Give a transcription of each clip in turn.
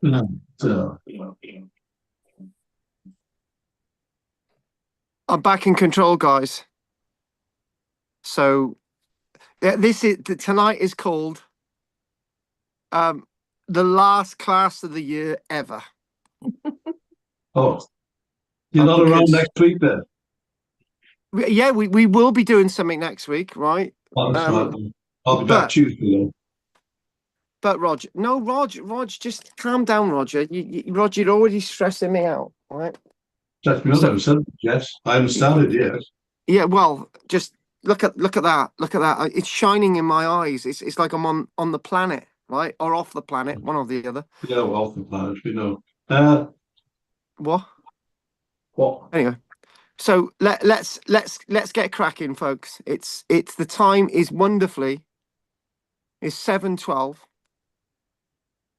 No, I'm back in control, guys. So yeah, tonight is called um the last class of the year ever. oh, you're not around Because next week then? we will be doing something next week, right? Oh, that's right. Um, I'll be back but Tuesday then. but Roger, no, Roger, just calm down, Roger. Roger, you're already stressing me out, right? That's me So on. Yes, I understand it. Yes. yeah, well, just look at that, look at that. It's shining in my eyes. It's like I'm on the planet, right, or off the planet, one or the other. Yeah, well, the planets we know. What? What? Anyway. So let's get cracking, folks. It's the time is wonderfully is 7:12.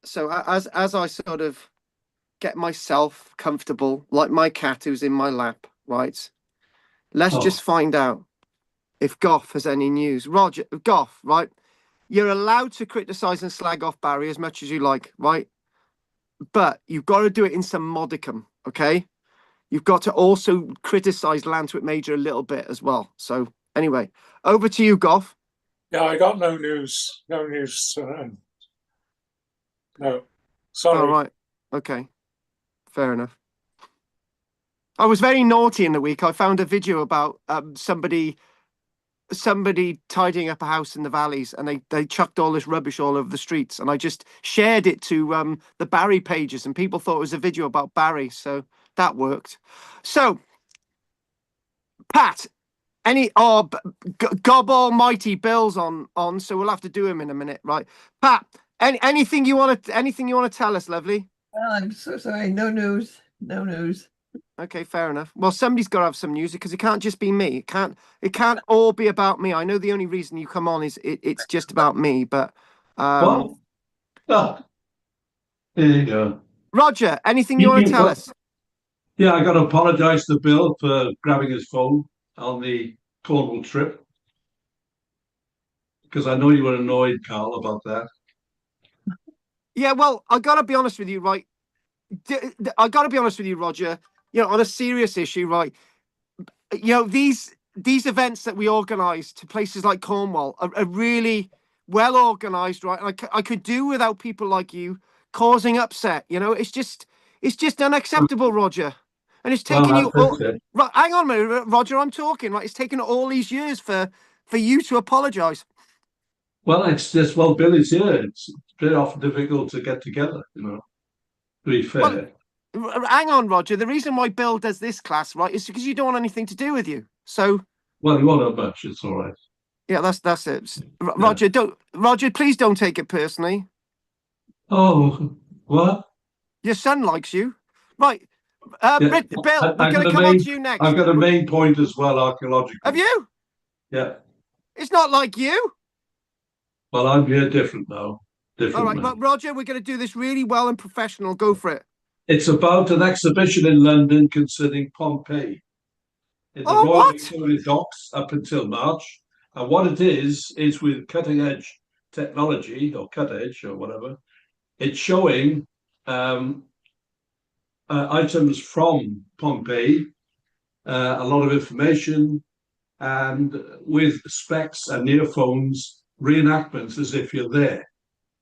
So as I sort of get myself comfortable, like my cat who's in my lap, right? Let's Oh, just find out if Goff has any news. Roger, Goff, right? You're allowed to criticize and slag off Barry as much as you like, right? But you've got to do it in some modicum, okay? You've got to also criticize Lantwick Major a little bit as well. So anyway, over to you, Goff. Yeah, I got no news. No news. No, All sorry. right. Okay. Fair enough. I was very naughty in the week. I found a video about somebody tidying up a house in the valleys, and they chucked all this rubbish all over the streets, and I just shared it to the Barry pages, and people thought it was a video about Barry, so that worked. So Pat, any gob almighty Bill's on, so we'll have to do him in a minute, right? Pat, anything you want to tell us, lovely? Well, I'm so sorry. No news. No news. Okay, fair enough. Well, somebody's got to have some news because it can't just be me. It can't all be about me. I know the only reason you come on is it's just about me, but what? Ah, there you go. Roger, anything you want to tell us? Yeah, I got to apologise to Bill for grabbing his phone on the Cornwall trip because I know you were annoyed, Carl, about that. Yeah, well, I got to be honest with you, right? I got to be honest with you, Roger. You know, on a serious issue, right? You know, these events that we organise to places like Cornwall are really well organised, right? And I could do without people like you causing upset. You know, it's just unacceptable, Roger. And it's Well, taken you that's all. it. Right, hang on a minute, Roger. I'm talking. Right, it's taken all these years for you to apologise. Well, it's just, well, Billy's here. It's very often difficult to get together, to be Well, fair. hang on, Roger. The reason why Bill does this class, right, is because you don't want anything to do with you. So Well, you won't have much. It's all right. yeah, that's it. Yeah. Roger, please don't take it personally. Oh, what? Your son likes you, right? Yeah, Bill, we're I've going got to a come on main, to you I've next. got a main point as well, Have archaeological. you? Yeah. It's not like you. Well, I'm here different now. All Different right, man. but Roger, we're going to do this really well and professional. Go for it. It's about an exhibition in London concerning Pompeii in the Oh, Royal what? Victoria Docks up until March. And what it is with cutting edge technology or cut edge or whatever, it's showing um, items from Pompeii, a lot of information, and with specs and earphones, reenactments as if you're there.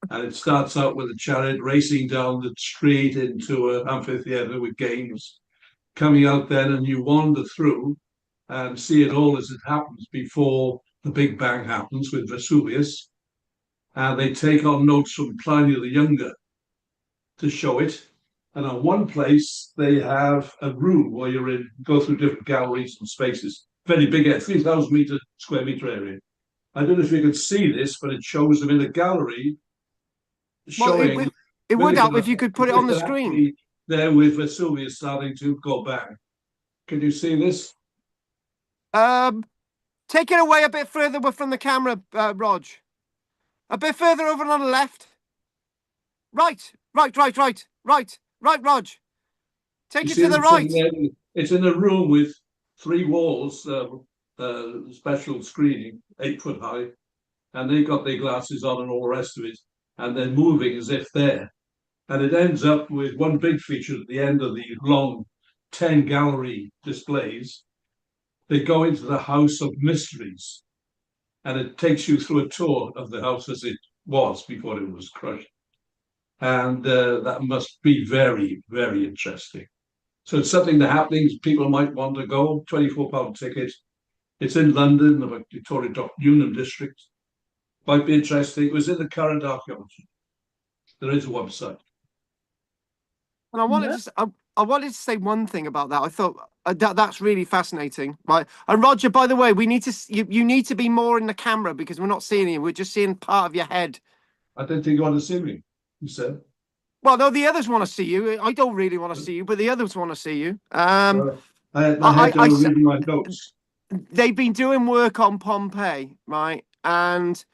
And it starts out with a chariot racing down the street into an amphitheater with games. Coming out then, and you wander through and see it all as it happens before the Big Bang happens with Vesuvius. And they take on notes from Pliny the Younger. to show it. And on one place, they have a room where go through different galleries and spaces. Very big, 3,000 square meter area. I don't know if you can see this, but it shows them in a gallery Well, showing. it would help if you could put it on the screen. There with Vesuvius starting to go back. Can you see this? Take it away a bit further from the camera, Rog. A bit further over on the left. Right, Rog. Take it to the right. It's in a room with 3 walls, special screening, 8 foot high, and they've got their glasses on and all the rest of it, and they're moving as if they're. And it ends up with one big feature at the end of the long 10 gallery displays. They go into the House of Mysteries, and it takes you through a tour of the house as it was before it was crushed. And that must be very, very interesting. So it's something that happens. People might want to go. £24 ticket. It's in London, the Victoria Union District. Might be interesting. It was in the current archaeology. There is a website. And I wanted to say one thing about that. I thought that's really fascinating, right? And Roger, by the way, we need to you need to be more in the camera because we're not seeing you. We're just seeing part of your head. I don't think you want to see me. You said. Well, no, the others want to see you. I don't really want to see you, but the others want to see you. I had to read my notes. They've been doing work on Pompeii, right? And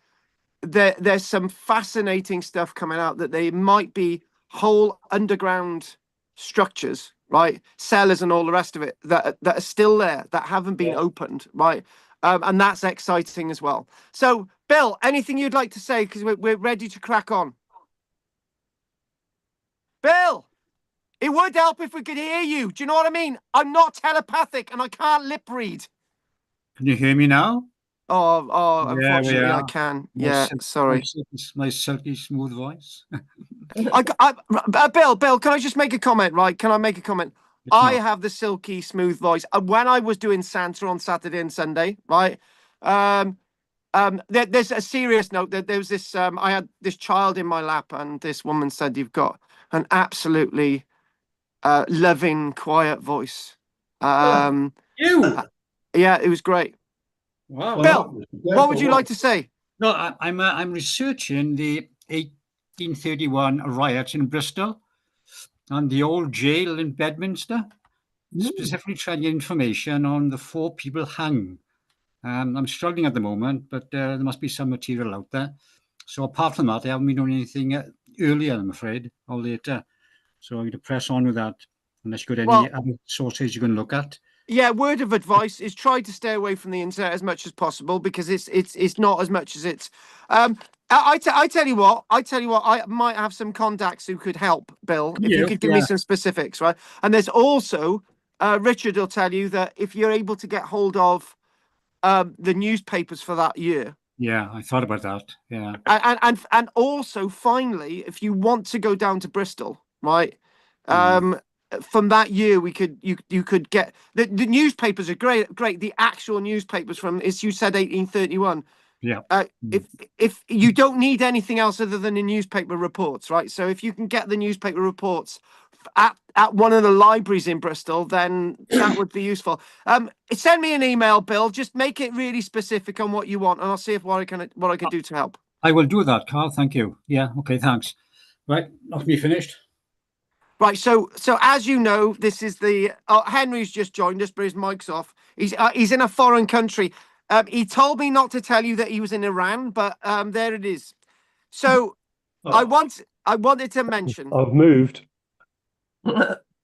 there's some fascinating stuff coming out that they might be whole underground structures, right? Cellars and all the rest of it that are still there, that haven't been opened, right? And that's exciting as well. So, Bill, anything you'd like to say? Because we're ready to crack on. Bill, it would help if we could hear you. Do you know what I mean? I'm not telepathic and I can't lip read. Can you hear me now? Oh, Yeah, unfortunately, I can. Sorry. My silky smooth voice. Bill, can I just make a comment, right? Can I make a comment? I have the silky smooth voice. When I was doing Santa on Saturday and Sunday, right? There's a serious note. There was this. I had this child in my lap, and this woman said, "You've got an absolutely loving, quiet voice." You? Yeah, it was great. Wow. Bill, what would you like to say? No, I'm researching the 1831 riots in Bristol and the old jail in Bedminster. Specifically trying to get information on the 4 people hung. I'm struggling at the moment, but there must be some material out there. So apart from that, I haven't been doing anything earlier, I'm afraid, or later. So I'm going to press on with that, unless you've got any other sources you can look at. Yeah, word of advice is try to stay away from the internet as much as possible because it's not as much as it's. I tell you what, I might have some contacts who could help, Bill, if you could give me some specifics, right? And there's also Richard will tell you that if you're able to get hold of the newspapers for that year. Yeah, I thought about that. Yeah. And also finally, if you want to go down to Bristol, right? From that year, you could get the newspapers are great. The actual newspapers from, as you said, 1831. Yeah. If you don't need anything else other than the newspaper reports, right? So if you can get the newspaper reports at one of the libraries in Bristol, then that would be useful. Send me an email, Bill. Just make it really specific on what you want, and I'll see if what I can do to help. I will do that, Carl. Thank you. Yeah. Okay. Thanks. Right. Not me finished. Right, so as you know, this is the Henry's just joined us, but his mic's off. He's in a foreign country. He told me not to tell you that he was in Iran, but there it is. So I wanted to mention. I've moved.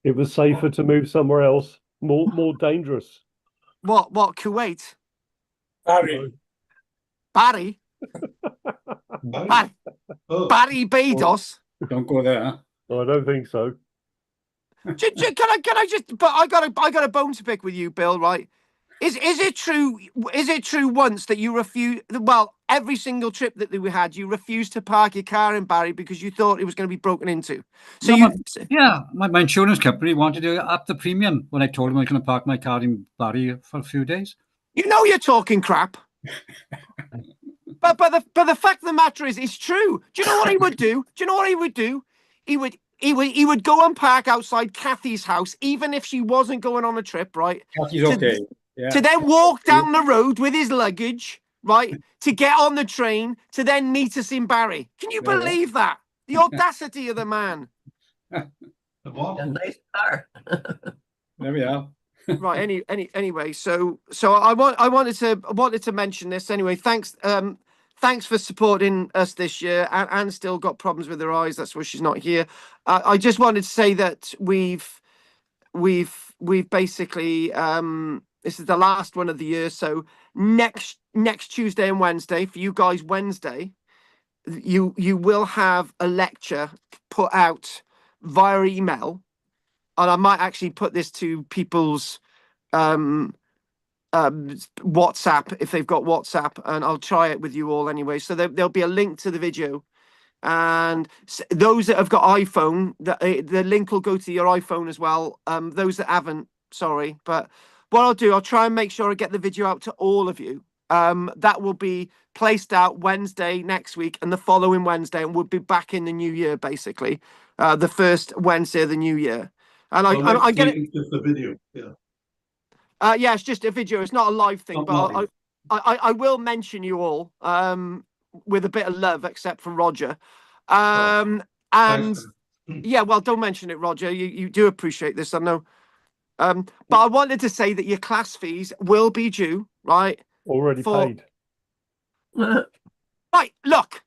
It was safer to move somewhere else, more dangerous. What Kuwait? Barry. Barry Barbados. Don't go there. I don't think so. Can I just? But I got a bone to pick with you, Bill. Right? Is it true? Is it true once that you refused? Well, every single trip that we had, you refused to park your car in Barry because you thought it was going to be broken into. So my insurance company wanted to up the premium when I told them I was going to park my car in Barry for a few days. You know you're talking crap. But the fact of the matter is, it's true. Do you know what he would do? he would go and park outside Kathy's house, even if she wasn't going on a trip, right? He's To- okay. Yeah. To then walk down the road with his luggage, right? To get on the train, to then meet us in Barry. Can you Yeah, yeah. believe that? The audacity of the man. The what? A nice car. There we are. Right. Anyway, so I wanted to mention this anyway. Thanks for supporting us this year. Anne still got problems with her eyes. That's why she's not here. I just wanted to say that we've basically this is the last one of the year. So next Tuesday and Wednesday for you guys, Wednesday, you will have a lecture put out via email, and I might actually put this to people's WhatsApp if they've got WhatsApp, and I'll try it with you all anyway. So there'll be a link to the video, and those that have got iPhone, the link will go to your iPhone as well. Those that haven't, sorry, but what I'll do, I'll try and make sure I get the video out to all of you. That will be placed out Wednesday next week and the following Wednesday, and we'll be back in the new year, basically, the first Wednesday of the new year. And I get it. It's just a video. Yeah. Yeah, it's just a video. It's not a live thing, Not but live. I will mention you all with a bit of love, except for Roger. And Thanks. yeah, well, don't mention it, Roger. You do appreciate this, I know. But I wanted to say that your class fees will be due, right? Already paid. Right, look.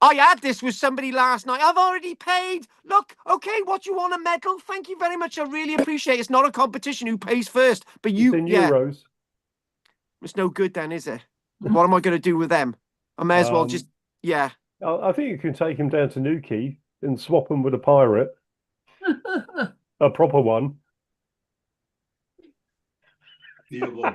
I had this with somebody last night. I've already paid. Look, okay, what do you want, a medal? Thank you very much. I really appreciate it. It's not a competition who pays first, but It's you, in yeah. euros. It's no good then, is it? What am I going to do with them? I may as well just, yeah. I think you can take him down to Newquay and swap him with a pirate, a proper one. Beautiful.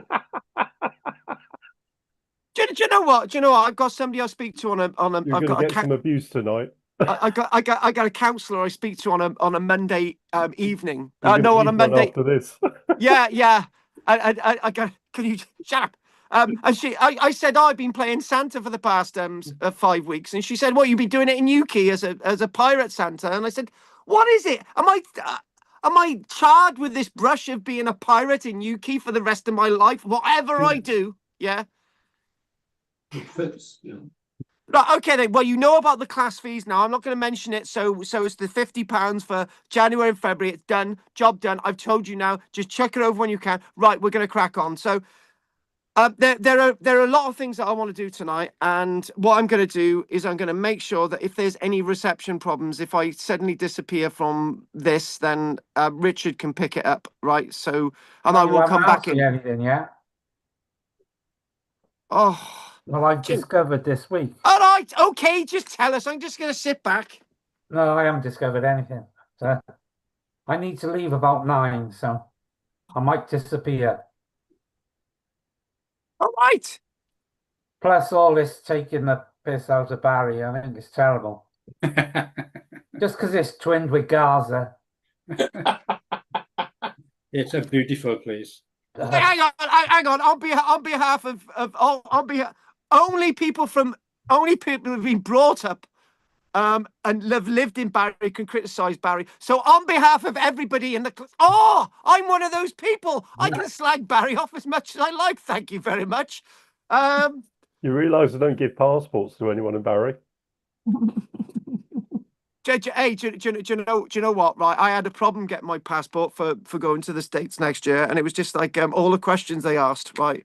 Do you know what? Do you know what? I've got somebody I speak to on a. You're I've going to got get some abuse tonight. I got a counsellor I speak to on a Monday evening. You're gonna No, on need a one Monday. after this. Yeah. I got. Can you shut up? And I said, I've been playing Santa for the past 5 weeks, and she said, "What, you be doing it in Newquay as a pirate Santa?" And I said, "What is it? Am I charged with this brush of being a pirate in Newquay for the rest of my life? Whatever I do, yeah." It fits. Yeah. Right, okay then. Well, you know about the class fees now. I'm not going to mention it. So it's the £50 for January and February. It's done. Job done. I've told you now. Just check it over when you can. Right, we're going to crack on. So there are a lot of things that I want to do tonight, and what I'm going to do is I'm going to make sure that if there's any reception problems, if I suddenly disappear from this, then Richard can pick it up, right? So, and I will come back in. Anything yet? Oh. Well, I've discovered this week. All right, okay, just tell us. I'm just going to sit back. No, I haven't discovered anything. So I need to leave about 9, so I might disappear. All right. Plus all this taking the piss out of Barry, I think it's terrible. Just because it's twinned with Gaza. It's a beautiful place. Hang on. On behalf of only people who've been brought up and have lived in Barry can criticize Barry. So on behalf of everybody in the I'm one of those people. I can slag Barry off as much as I like. Thank you very much. You realise I don't give passports to anyone in Barry. Hey, do you know what? Right, I had a problem getting my passport for going to the States next year, and it was just like all the questions they asked. Right,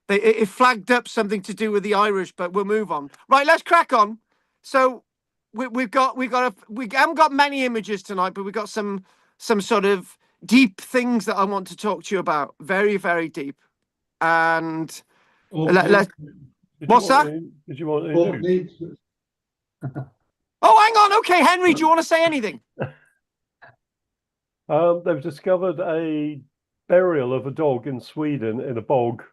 it flagged up something to do with the Irish, but we'll move on. Right, let's crack on. So we haven't got many images tonight, but we've got some sort of deep things that I want to talk to you about. Very, very deep. And what's that? Did you want any news? Oh, hang on. Okay, Henry, do you want to say anything? They've discovered a burial of a dog in Sweden in a bog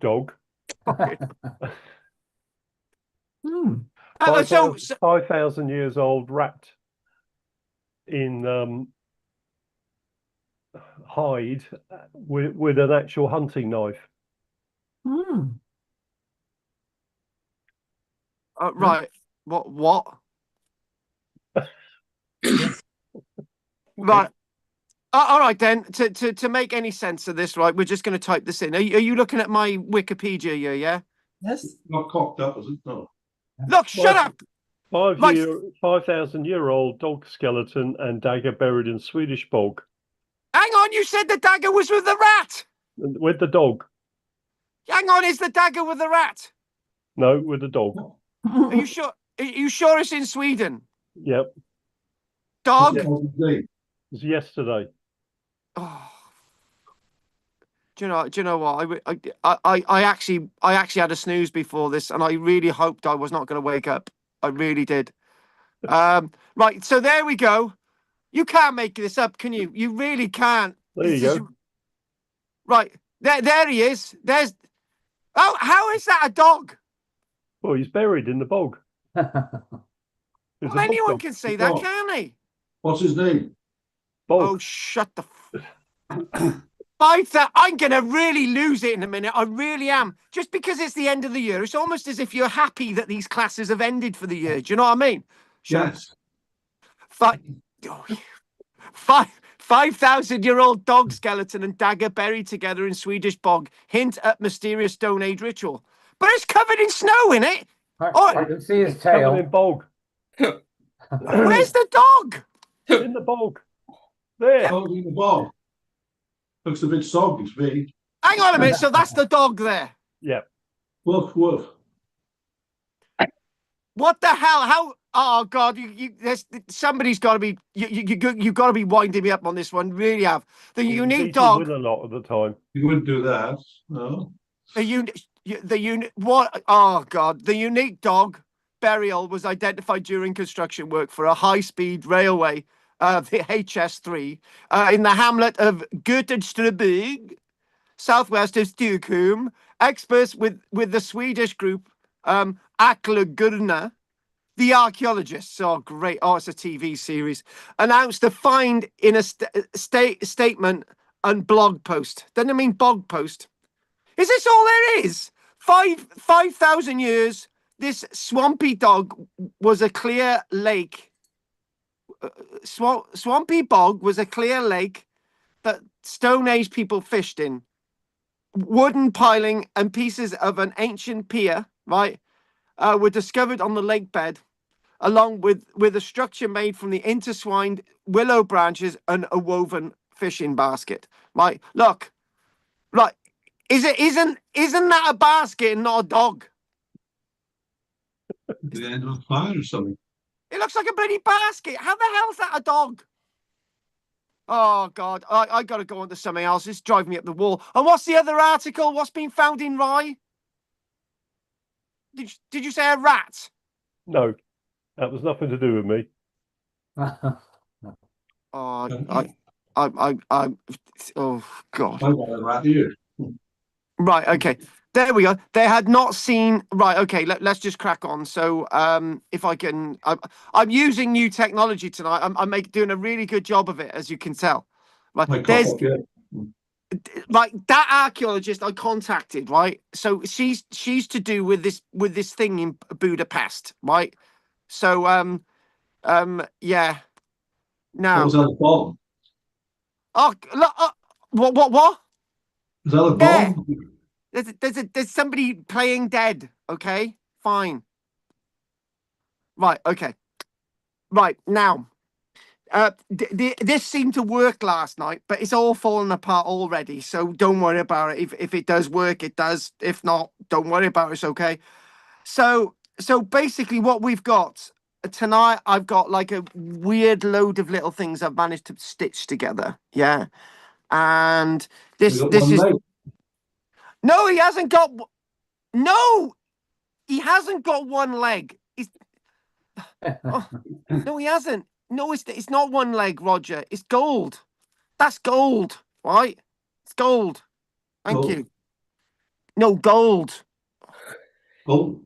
dog. 5,000 years old, wrapped in hide with an actual hunting knife. Right. What? Right. All right then. To make any sense of this, right? We're just going to type this in. Are you looking at my Wikipedia here? Yeah. Yes. Not cocked up, is it? No. Look, shut Well, up. Right. 5,000-year-old dog skeleton and dagger buried in Swedish bog. Hang on. You said the dagger was with the rat. With the dog. Hang on. Is the dagger with the rat? No, with the dog. Are you sure? Are you sure it's in Sweden? Yep. Dog. Yeah. What's his name? It was yesterday. Oh. Do you know what? I actually had a snooze before this, and I really hoped I was not going to wake up. I really did. Right. So there we go. You can't make this up, can you? You really can't. There you go. Right. There he is. There's. Oh, how is that a dog? Well, he's buried in the bog. It's Well, a bog anyone dog. can say that, Dog. can't he? What's his name? Bog. Oh, shut the. 5,000. I'm going to really lose it in a minute. I really am. Just because it's the end of the year, it's almost as if you're happy that these classes have ended for the year. Do you know what I mean? Yes. 5,000-year-old dog skeleton and dagger buried together in Swedish bog. Hint at mysterious Stone Age ritual. But it's covered in snow, innit? I can see his Covered tail. in bog. Where's the dog? In the bog. There. Dog in the bog. Looks a bit soggy to me. Hang on a minute. So that's the dog there. Yeah. Woof, woof. What the hell? How? Oh God! Somebody's got to be. You got to be winding me up on this one. Really have the He was unique eating dog. with a lot of the time. You wouldn't do that. No. The unit. What? Oh God! The unique dog burial was identified during construction work for a high-speed railway, the HS3, in the hamlet of Göteborg, southwest of Stockholm. Experts with the Swedish group Aklagurna, the archaeologists, oh great, oh it's a TV series, announced the find in a statement and blog post. Doesn't it mean bog post? Is this all there is? 5,000 years, this swampy dog was a clear lake. Swampy bog was a clear lake that Stone Age people fished in. Wooden piling and pieces of an ancient pier, right, were discovered on the lake bed, along with a structure made from the intertwined willow branches and a woven fishing basket. Right, look, right, isn't that a basket and not a dog? The end of a fire or something. It looks like a bloody basket. How the hell is that a dog? Oh God, I got to go on to something else. It's driving me up the wall. And what's the other article? What's been found in Rye? Did you say a rat? No, that was nothing to do with me. Oh, oh God. I got a rat here. Right, okay. There we go. They had not seen. Right, okay. Let's just crack on. So, if I can, I'm using new technology tonight. I'm doing a really good job of it, as you can tell. Right, there's like that archaeologist I contacted. Right, so she's to do with this thing in Budapest. Right, so yeah. Now, Was that a bomb? oh, look, what? Is that a Yeah. bomb? There's somebody playing dead. Okay, fine. Right. Okay. Right now, this seemed to work last night, but it's all fallen apart already. So don't worry about it. If it does work, it does. If not, don't worry about it. It's okay. So basically, what we've got tonight, I've got like a weird load of little things I've managed to stitch together. Yeah, and this is. Leg. No, he hasn't got. No, he hasn't got one leg. Oh, no, he hasn't. No, it's not one leg, Roger. It's gold. That's gold, right? It's gold. Thank Gold. you. No, gold. Gold.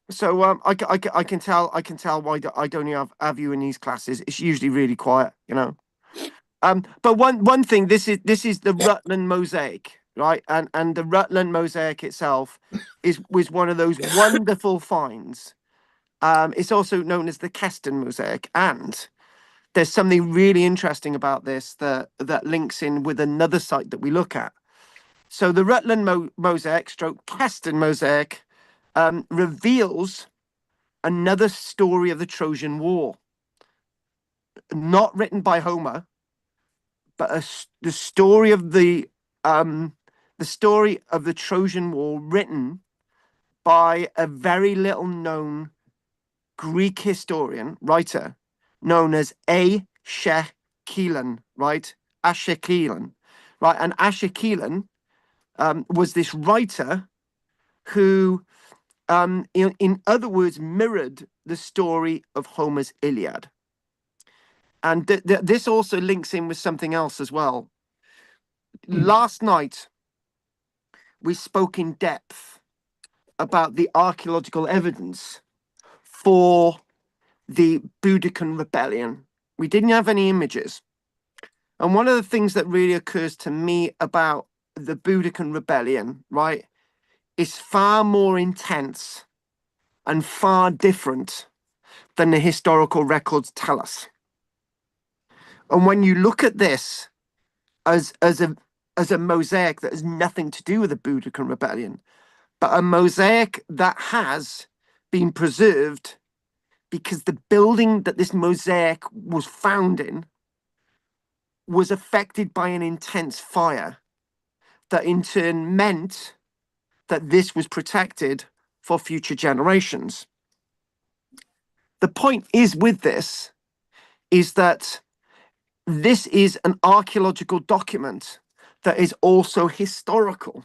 So I can tell why I don't have you in these classes. It's usually really quiet, you know. But one thing, this is the Rutland mosaic, right? And the Rutland mosaic itself was one of those wonderful finds It's also known as the Keston mosaic, and there's something really interesting about this that links in with another site that we look at. So the Rutland mosaic, stroke Keston mosaic, reveals another story of the Trojan War, not written by Homer, but the story of the Trojan War written by a very little known Greek historian, writer, known as Aeschylean, right? Aeschylean, right? And Aeschylean was this writer who, in other words, mirrored the story of Homer's Iliad. And this also links in with something else as well. Last night, we spoke in depth about the archaeological evidence for the Boudiccan rebellion. We didn't have any images. And one of the things that really occurs to me about the Boudiccan rebellion, right, is far more intense and far different than the historical records tell us. And when you look at this as a mosaic that has nothing to do with the Boudiccan rebellion, but a mosaic that has been preserved because the building that this mosaic was found in was affected by an intense fire that in turn meant that this was protected for future generations. The point is with this is that this is an archaeological document that is also historical.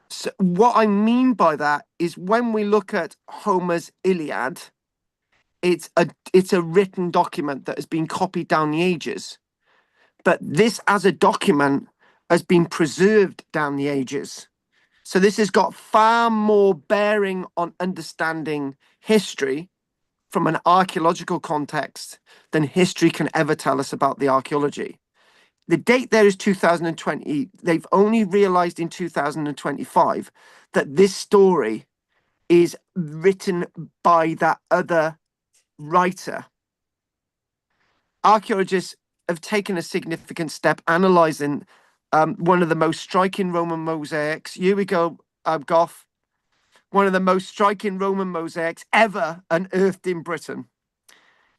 So what I mean by that is when we look at Homer's Iliad, it's a written document that has been copied down the ages. But this as a document has been preserved down the ages. So this has got far more bearing on understanding history from an archaeological context than history can ever tell us about the archaeology. The date there is 2020. They've only realized in 2025 that this story is written by that other writer. Archaeologists have taken a significant step analyzing one of the most striking Roman mosaics. Here we go, Goff. One of the most striking Roman mosaics ever unearthed in Britain.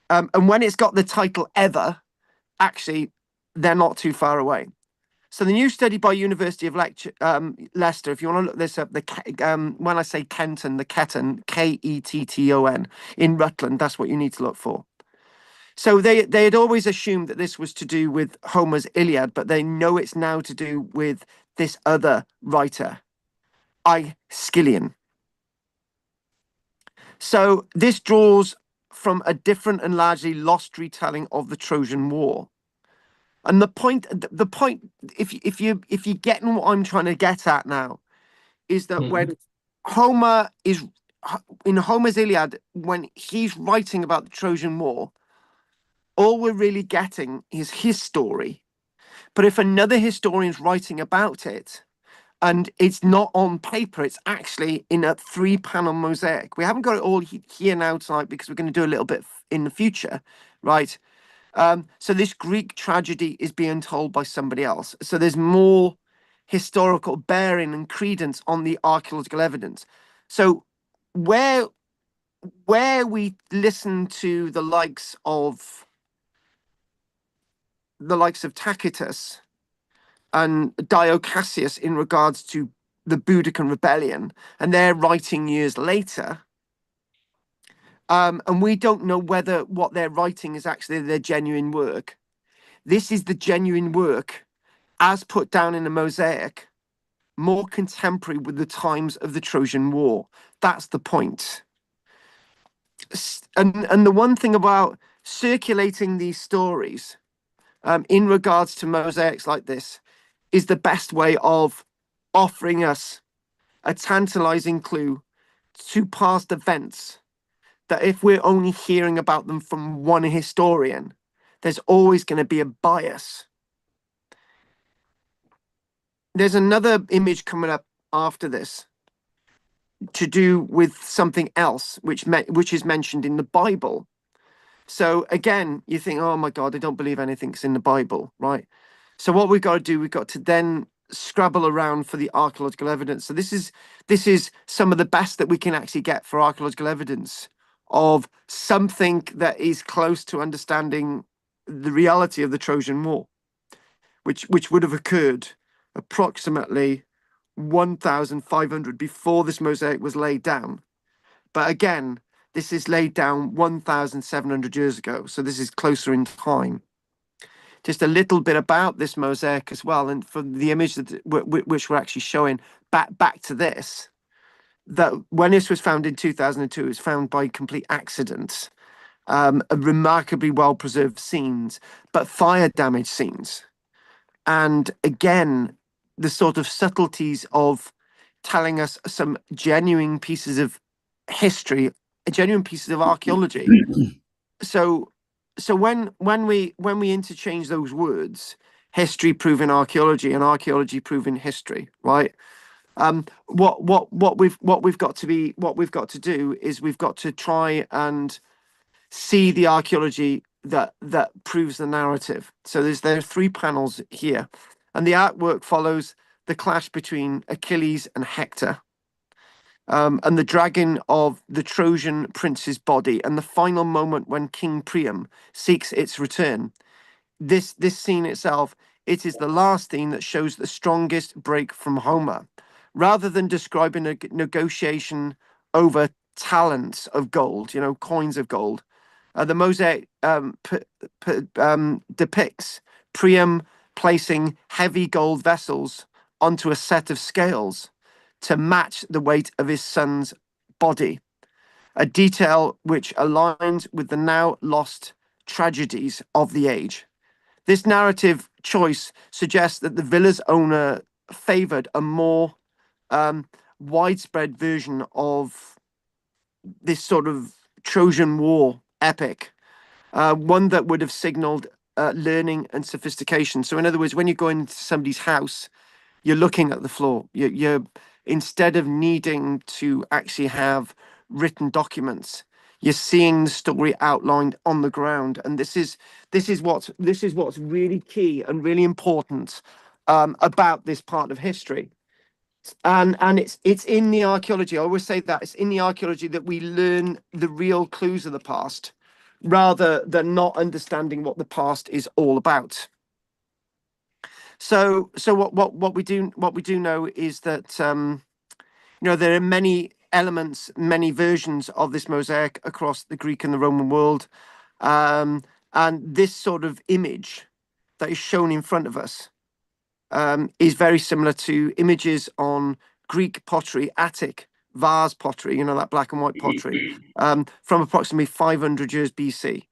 And when it's got the title ever, actually, they're not too far away. So the new study by University of Leicester, if you want to look this up, when I say Kenton, the Ketton, Ketton, in Rutland, that's what you need to look for. So they had always assumed that this was to do with Homer's Iliad, but they know it's now to do with this other writer, Aeschylean. So this draws from a different and largely lost retelling of the Trojan War. And the point, if you're getting what I'm trying to get at now, is that when Homer is in Homer's Iliad, when he's writing about the Trojan War, all we're really getting is his story. But if another historian's writing about it, and it's not on paper, it's actually in a 3-panel mosaic. We haven't got it all here now tonight because we're going to do a little bit in the future, right? So this Greek tragedy is being told by somebody else. So there's more historical bearing and credence on the archaeological evidence. So where we listen to the likes of Tacitus and Dio Cassius in regards to the Boudiccan rebellion, and they're writing years later, and we don't know whether what they're writing is actually their genuine work. This is the genuine work as put down in a mosaic, more contemporary with the times of the Trojan War. That's the point. And the one thing about circulating these stories in regards to mosaics like this is the best way of offering us a tantalizing clue to past events that if we're only hearing about them from one historian, there's always going to be a bias. There's another image coming up after this, to do with something else, which is mentioned in the Bible. So again, you think, oh my God, I don't believe anything's in the Bible, right? So what we've got to do, we've got to then scrabble around for the archaeological evidence. So this is some of the best that we can actually get for archaeological evidence of something that is close to understanding the reality of the Trojan War, which would have occurred approximately 1,500 before this mosaic was laid down. But again, this is laid down 1,700 years ago, so this is closer in time. Just a little bit about this mosaic as well, and for the image that which we're actually showing back to this, that when this was found in 2002, it was found by complete accident. A remarkably well preserved scenes, but fire damage scenes, and again, the sort of subtleties of telling us some genuine pieces of history, genuine pieces of archaeology. So when we interchange those words, history proving archaeology and archaeology proving history, right? What we've got to do is we've got to try and see the archaeology that proves the narrative. So there are 3 panels here, and the artwork follows the clash between Achilles and Hector, and the dragging of the Trojan prince's body, and the final moment when King Priam seeks its return. This scene itself, it is the last scene that shows the strongest break from Homer. Rather than describing a negotiation over talents of gold, coins of gold, the mosaic depicts Priam placing heavy gold vessels onto a set of scales to match the weight of his son's body, a detail which aligns with the now lost tragedies of the age. This narrative choice suggests that the villa's owner favored a more widespread version of this sort of Trojan War epic, one that would have signaled learning and sophistication. So in other words, when you go into somebody's house, you're looking at the floor. You're instead of needing to actually have written documents, you're seeing the story outlined on the ground. And this is what's really key and really important about this part of history. And it's in the archaeology. I always say that it's in the archaeology that we learn the real clues of the past, rather than not understanding what the past is all about. So what we do know is that there are many elements, many versions of this mosaic across the Greek and the Roman world, and this sort of image that is shown in front of us is very similar to images on Greek pottery, Attic vase pottery, that black and white pottery, from approximately 500 years BC.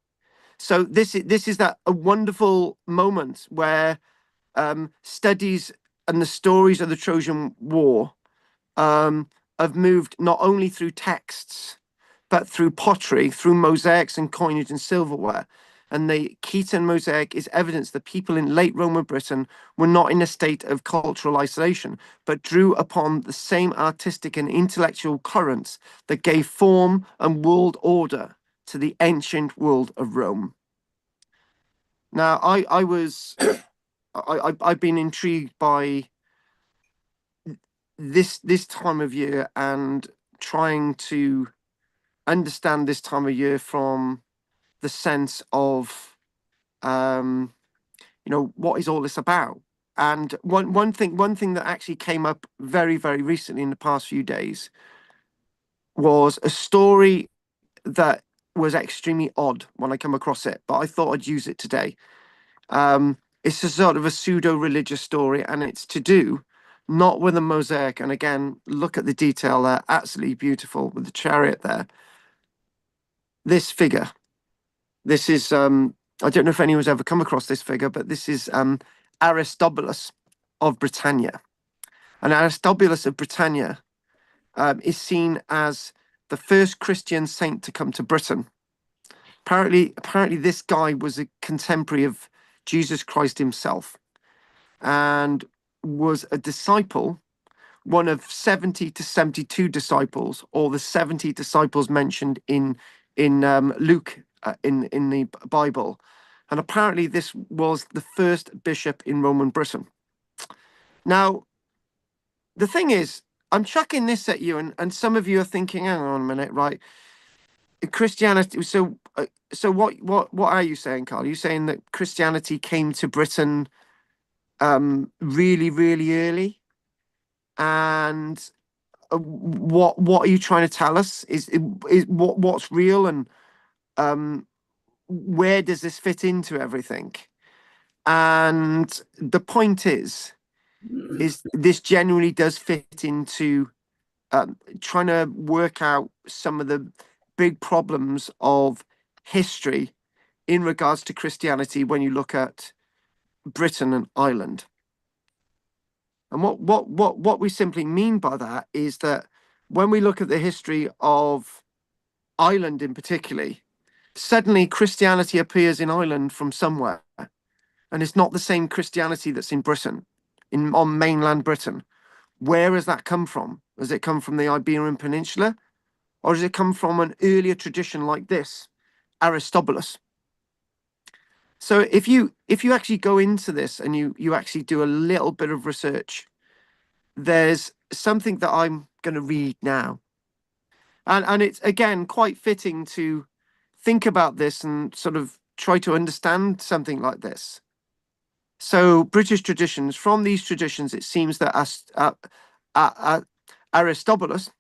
So this is a wonderful moment where studies and the stories of the Trojan War have moved not only through texts, but through pottery, through mosaics and coinage and silverware. And the Cretan mosaic is evidence that people in late Roman Britain were not in a state of cultural isolation, but drew upon the same artistic and intellectual currents that gave form and world order to the ancient world of Rome. Now, I've been intrigued by this time of year and trying to understand this time of year from the sense of what is all this about. And one thing that actually came up very, very recently in the past few days was a story that was extremely odd when I come across it, but I thought I'd use it today. It's a sort of a pseudo-religious story, and it's to do not with a mosaic. And again, look at the detail there, absolutely beautiful with the chariot there. This figure, this is, I don't know if anyone's ever come across this figure, but this is Aristobulus of Britannia. And Aristobulus of Britannia is seen as the first Christian saint to come to Britain. Apparently this guy was a contemporary of Jesus Christ himself, and was a disciple one of 70 to 72 disciples, or the 70 disciples mentioned in Luke in the Bible. And apparently this was the first bishop in Roman Britain. Now, the thing is, I'm chucking this at you, and some of you are thinking, hang on a minute, right? Christianity. So what are you saying, Carl? Are you saying that Christianity came to Britain really, really early? And what are you trying to tell us? Is what's real, and where does this fit into everything? And the point is this generally does fit into trying to work out some of the big problems of history in regards to Christianity when you look at Britain and Ireland. And what we simply mean by that is that when we look at the history of Ireland in particular, suddenly Christianity appears in Ireland from somewhere, and it's not the same Christianity that's in Britain, on mainland Britain. Where has that come from? Has it come from the Iberian Peninsula, or does it come from an earlier tradition like this, Aristobulus? So if you actually go into this and you actually do a little bit of research, there's something that I'm going to read now. And it's, again, quite fitting to think about this and sort of try to understand something like this. So British traditions, from these traditions, it seems that Aristobulus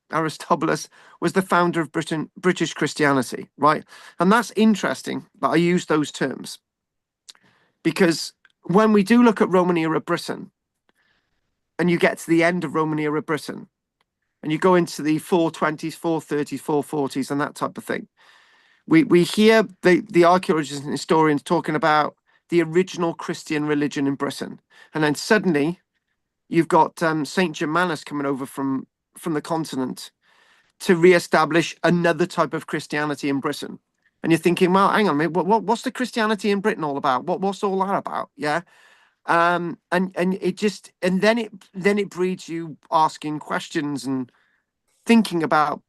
was the founder of British Christianity, right? And that's interesting that I use those terms, because when we do look at Roman era Britain, and you get to the end of Roman era Britain, and you go into the 420s, 430s, 440s, and that type of thing, we hear the archaeologists and historians talking about the original Christian religion in Britain. And then suddenly you've got St. Germanus coming over from the continent to re-establish another type of Christianity in Britain. And you're thinking, well, hang on a minute, what's the Christianity in Britain all about? What's all that about? Yeah. And it just, and then it breeds you asking questions and thinking about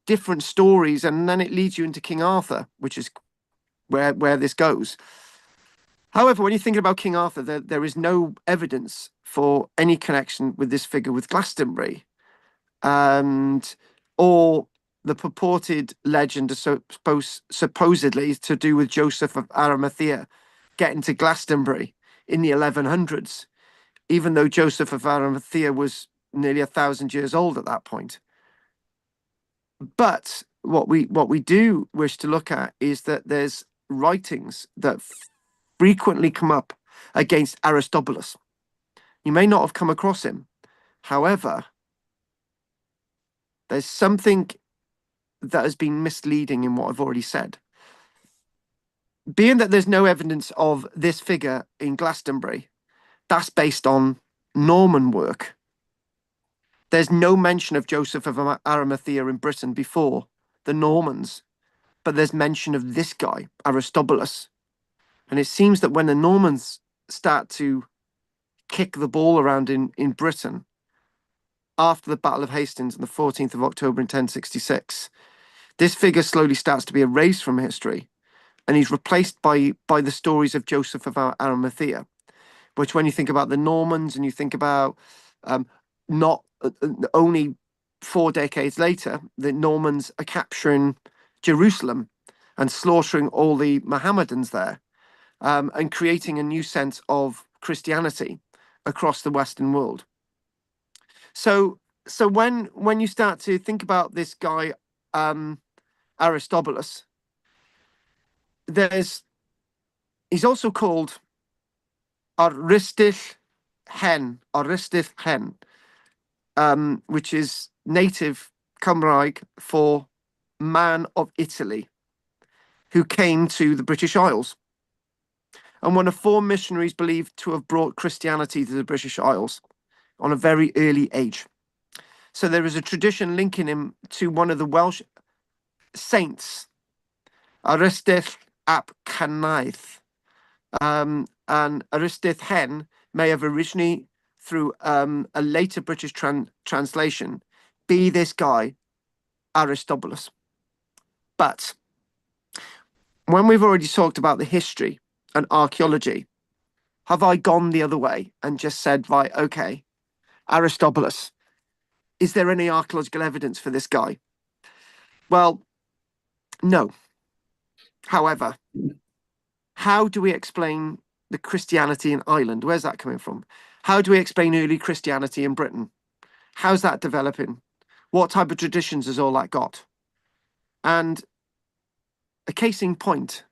different stories, and then it leads you into King Arthur, which is where this goes. However, when you're thinking about King Arthur, there is no evidence for any connection with this figure with Glastonbury, and or the purported legend is supposedly to do with Joseph of Arimathea getting to Glastonbury in the 1100s, even though Joseph of Arimathea was nearly 1,000 years old at that point. But what we do wish to look at is that there's writings that frequently come up against Aristobulus. You may not have come across him. However, there's something that has been misleading in what I've already said. Being that there's no evidence of this figure in Glastonbury, that's based on Norman work. There's no mention of Joseph of Arimathea in Britain before the Normans, but there's mention of this guy, Aristobulus. And it seems that when the Normans start to kick the ball around in Britain, after the Battle of Hastings on the 14th of October in 1066, this figure slowly starts to be erased from history, and he's replaced by the stories of Joseph of Arimathea, which, when you think about the Normans and you think about not only 4 decades later, the Normans are capturing Jerusalem and slaughtering all the Mohammedans there, and creating a new sense of Christianity across the Western world. So when you start to think about this guy, Aristobulus, he's also called Aristith Hen, which is native Cymraeg for man of Italy, who came to the British Isles, and one of 4 missionaries believed to have brought Christianity to the British Isles on a very early age. So there is a tradition linking him to one of the Welsh saints, Aristith ap Canaith, and Aristith Hen may have originally through a later British translation be this guy, Aristobulus. But when we've already talked about the history and archaeology, have I gone the other way and just said, right, okay, Aristobulus, is there any archaeological evidence for this guy? Well, no. However, how do we explain the Christianity in Ireland? Where's that coming from? How do we explain early Christianity in Britain? How's that developing? What type of traditions has all that got? And a case in point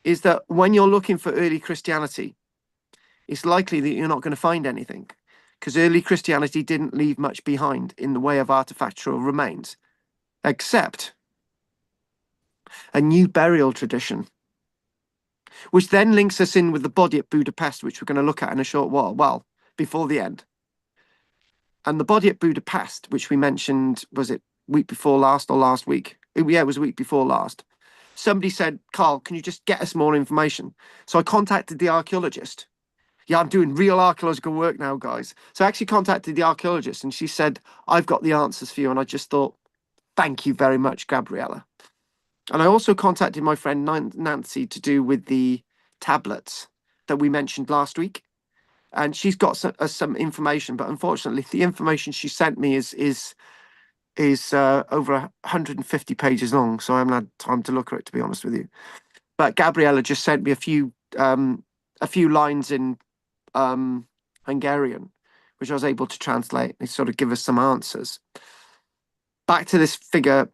is that when you're looking for early Christianity, it's likely that you're not going to find anything, because early Christianity didn't leave much behind in the way of artifactual remains, except a new burial tradition, which then links us in with the body at Budapest, which we're going to look at in a short while, well, before the end. And the body at Budapest, which we mentioned, was it week before last or last week? Yeah, it was a week before last. Somebody said, Carl, can you just get us more information? So I contacted the archaeologist. Yeah, I'm doing real archaeological work now, guys. So I actually contacted the archaeologist and she said, I've got the answers for you. And I just thought, thank you very much, Gabriella. And I also contacted my friend Nancy to do with the tablets that we mentioned last week. And she's got some information, but unfortunately, the information she sent me is over 150 pages long, so I haven't had time to look at it, to be honest with you. But Gabriella just sent me a few lines in Hungarian, which I was able to translate and sort of give us some answers. Back to this figure,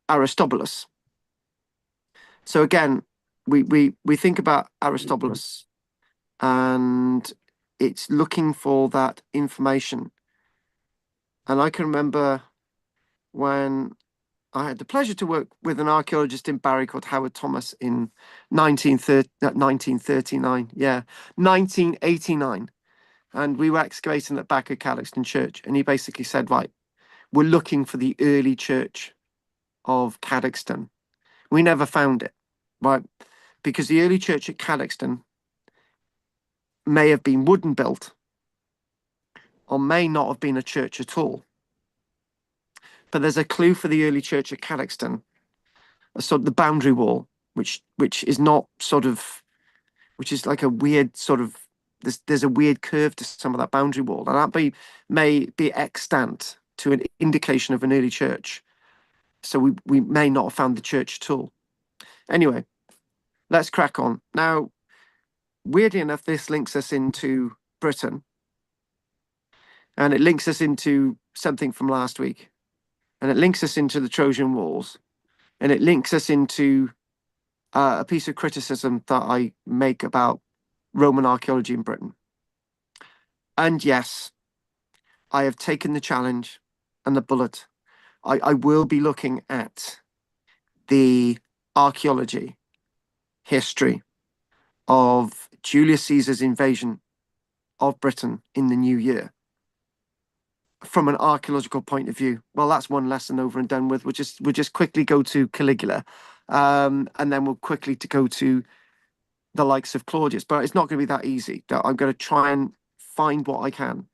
Aristobulus. So again, we think about Aristobulus, and it's looking for that information. And I can remember when I had the pleasure to work with an archaeologist in Barry called Howard Thomas in 1989. And we were excavating at back of Cadoxton Church. And he basically said, right, we're looking for the early church of Cadoxton. We never found it, right? Because the early church at Cadoxton may have been wooden built or may not have been a church at all. But there's a clue for the early church at Cadoxton, sort of the boundary wall, which is not sort of, which is like a weird sort of, there's a weird curve to some of that boundary wall, and that may be extant to an indication of an early church. So we may not have found the church at all. Anyway, let's crack on. Now, weirdly enough, this links us into Britain, and it links us into something from last week, and it links us into the Trojan Wars, and it links us into a piece of criticism that I make about Roman archaeology in Britain. And yes, I have taken the challenge and the bullet. I will be looking at the archaeology history of Julius Caesar's invasion of Britain in the new year from an archaeological point of view. Well, that's one lesson over and done with. We'll just quickly go to Caligula, and then we'll quickly go to the likes of Claudius. But it's not going to be that easy. I'm going to try and find what I can,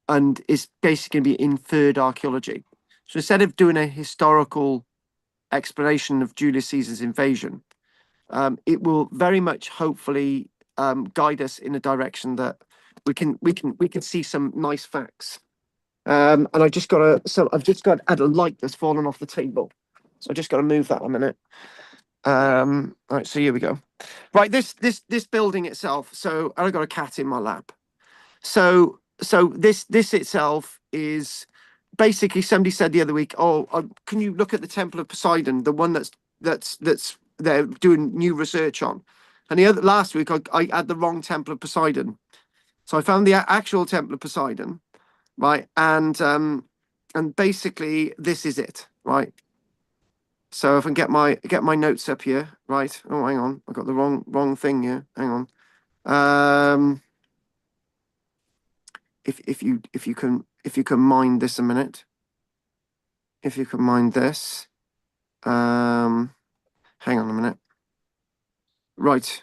and it's basically going to be inferred archaeology. So instead of doing a historical explanation of Julius Caesar's invasion, it will very much hopefully guide us in a direction that we can see some nice facts. And I've just got to add a light that's fallen off the table, so I just got to move that a minute. All right, so here we go. Right, this building itself. So I've got a cat in my lap. So this itself is basically, somebody said the other week, can you look at the Temple of Poseidon, the one that's they're doing new research on? And last week I had the wrong Temple of Poseidon, so I found the actual Temple of Poseidon, right? And basically this is it, right? So if I get my notes up here, right? Oh, hang on, I got the wrong thing here. Hang on. If you can mind this a minute, if you can mind this, hang on a minute. Right.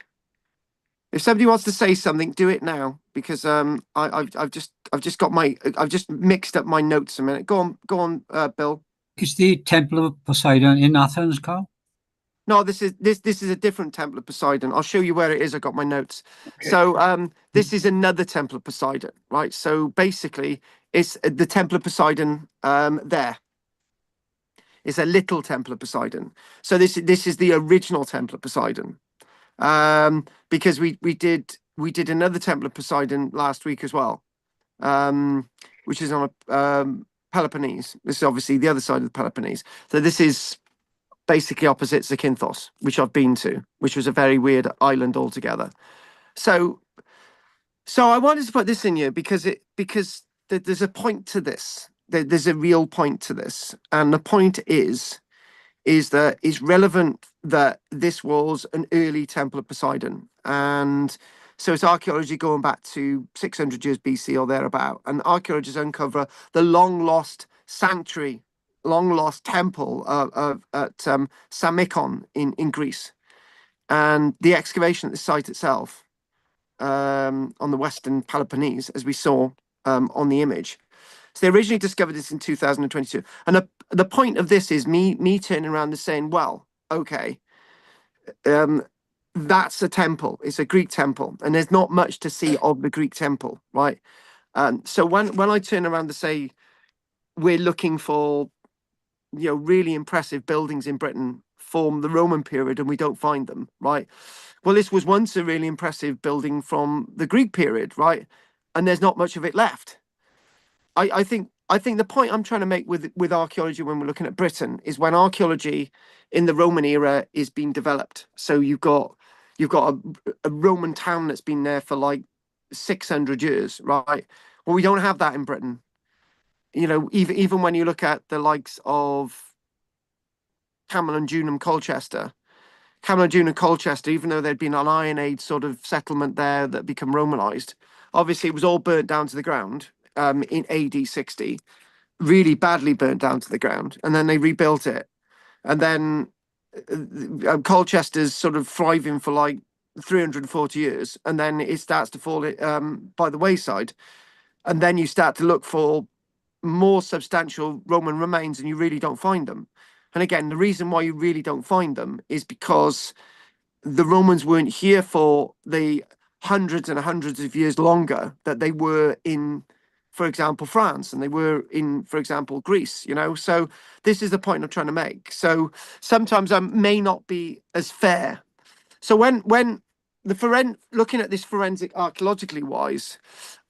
If somebody wants to say something, do it now, because I've just got my I've just mixed up my notes a minute. Go on, Bill. Is the Temple of Poseidon in Athens, Carl? No, this is a different Temple of Poseidon. I'll show you where it is. I got my notes. Okay. So this is another Temple of Poseidon, right? So basically, it's the Temple of Poseidon there. It's a little Temple of Poseidon. So this is the original Temple of Poseidon. Because we did another Temple of Poseidon last week as well, which is on a Peloponnese. This is obviously the other side of the Peloponnese. So this is basically opposite Zakynthos, which I've been to, which was a very weird island altogether. So I wanted to put this in here because there's a point to this. There's a real point to this, and the point is that it's relevant that this was an early Temple of Poseidon. And so it's archaeology going back to 600 years BC or thereabout. And archaeologists uncover the long lost sanctuary, long lost temple at Samikon in Greece. And the excavation at the site itself on the Western Peloponnese, as we saw on the image. So they originally discovered this in 2022. And the point of this is me turning around and saying, well, okay, that's a temple. It's a Greek temple. And there's not much to see of the Greek temple, right? So when I turn around to say we're looking for, really impressive buildings in Britain from the Roman period and we don't find them, right? Well, this was once a really impressive building from the Greek period, right? And there's not much of it left. I think the point I'm trying to make with archaeology when we're looking at Britain is when archaeology in the Roman era is being developed. So you've got a Roman town that's been there for like 600 years, right? Well, we don't have that in Britain. Even when you look at the likes of Camel and Dunham, Colchester, even though there'd been an Iron Age sort of settlement there that become Romanized, obviously it was all burnt down to the ground. In AD 60, really badly burnt down to the ground, and then they rebuilt it. And then Colchester's sort of thriving for like 340 years, and then it starts to fall by the wayside. And then you start to look for more substantial Roman remains, and you really don't find them. And again, the reason why you really don't find them is because the Romans weren't here for the hundreds and hundreds of years longer that they were in, for example, France, and they were in, for example, Greece, So this is the point I'm trying to make. So sometimes I may not be as fair. So when looking at this forensic archaeologically wise,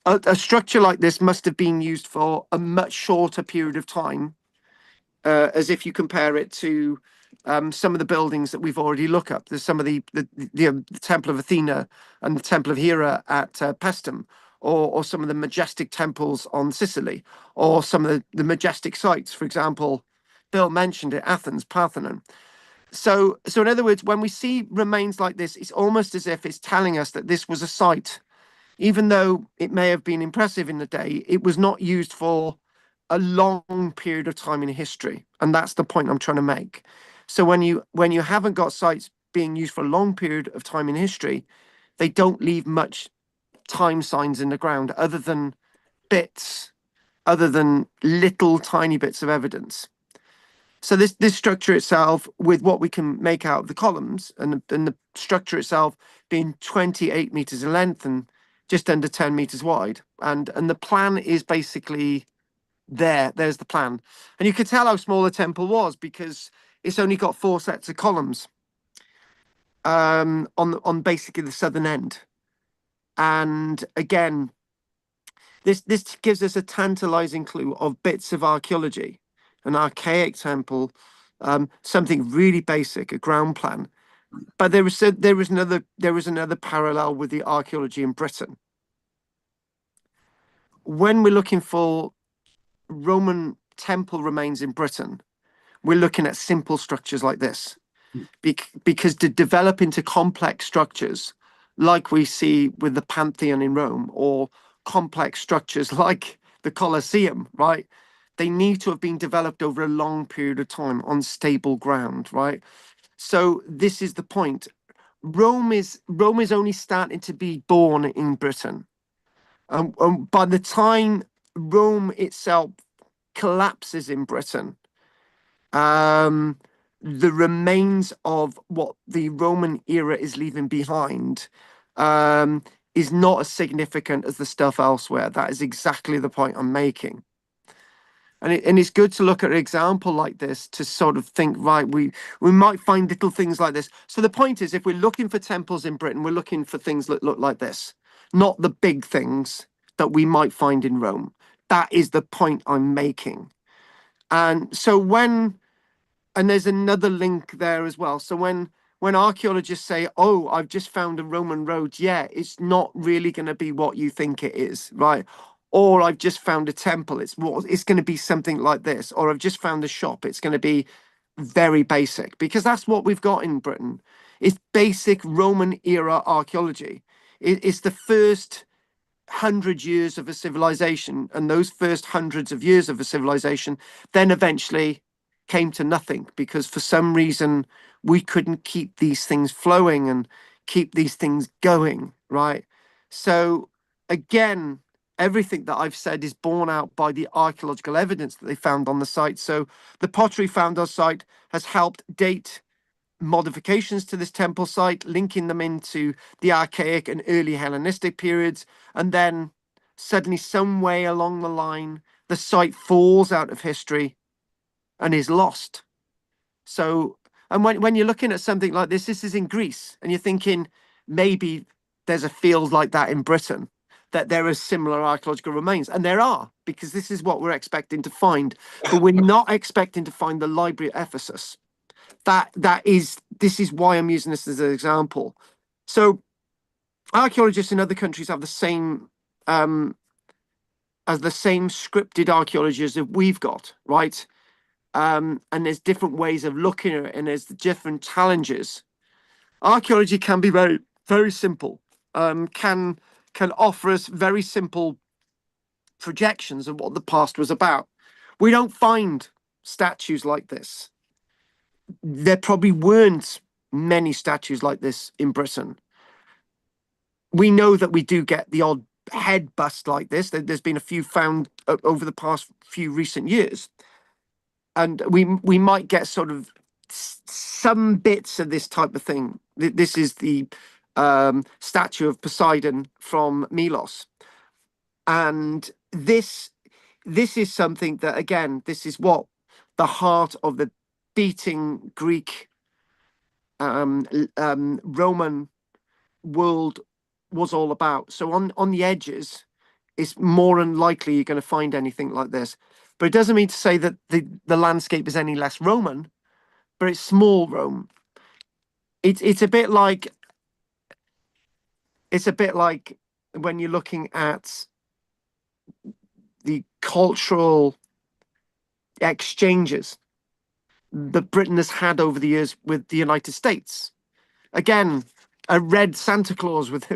a structure like this must have been used for a much shorter period of time, as if you compare it to some of the buildings that we've already looked up. There's some of the Temple of Athena and the Temple of Hera at Paestum, or some of the majestic temples on Sicily, or some of the majestic sites. For example, Bill mentioned it, Athens, Parthenon. So in other words, when we see remains like this, it's almost as if it's telling us that this was a site, even though it may have been impressive in the day, it was not used for a long period of time in history. And that's the point I'm trying to make. So when you haven't got sites being used for a long period of time in history, they don't leave much time signs in the ground other than little tiny bits of evidence. So this structure itself, with what we can make out of the columns and the structure itself being 28 meters in length and just under 10 meters wide, and the plan is basically there's the plan. And you could tell how small the temple was because it's only got 4 sets of columns on basically the southern end. And again, this gives us a tantalizing clue of bits of archaeology, an archaic temple, something really basic, a ground plan. But there was another parallel with the archaeology in Britain. When we're looking for Roman temple remains in Britain, we're looking at simple structures like this, because to develop into complex structures like we see with the Pantheon in Rome, or complex structures like the Colosseum, right? They need to have been developed over a long period of time on stable ground, right? So this is the point. Rome is only starting to be born in Britain. By the time Rome itself collapses in Britain, the remains of what the Roman era is leaving behind is not as significant as the stuff elsewhere. That is exactly the point I'm making. And it's good to look at an example like this to sort of think, right, we might find little things like this. So the point is, if we're looking for temples in Britain, we're looking for things that look like this, not the big things that we might find in Rome. That is the point I'm making. And so and there's another link there as well. So when archaeologists say, oh, I've just found a Roman road, yeah, it's not really going to be what you think it is, right? Or I've just found a temple, it's going to be something like this. Or I've just found a shop, it's going to be very basic, because that's what we've got in Britain. It's basic Roman era archaeology. It's the first 100 years of a civilization, and those first hundreds of years of a civilization then eventually came to nothing, because for some reason we couldn't keep these things flowing and keep these things going, right? So again, everything that I've said is borne out by the archaeological evidence that they found on the site. So the pottery found on site has helped date modifications to this temple site, linking them into the archaic and early Hellenistic periods. And then suddenly, some way along the line, the site falls out of history and is lost. So, and when you're looking at something like this is in Greece, and you're thinking maybe there's a field like that in Britain, that there are similar archaeological remains, and there are, because this is what we're expecting to find, but we're not expecting to find the library at Ephesus. This is why I'm using this as an example. So archaeologists in other countries have the same scripted archaeology as we've got, right? And there's different ways of looking at it, and there's different challenges. Archaeology can be very, very simple. Can offer us very simple projections of what the past was about. We don't find statues like this. There probably weren't many statues like this in Britain. We know that we do get the odd head bust like this. There's been a few found over the past few recent years. And we might get sort of some bits of this type of thing. This is the statue of Poseidon from Milos. And this is something that, again, this is what the heart of the beating Greek Roman world was all about. So on the edges, it's more unlikely you're going to find anything like this. But it doesn't mean to say that the landscape is any less Roman, but it's small Rome. It's a bit like when you're looking at the cultural exchanges that Britain has had over the years with the United States. Again, a red Santa Claus with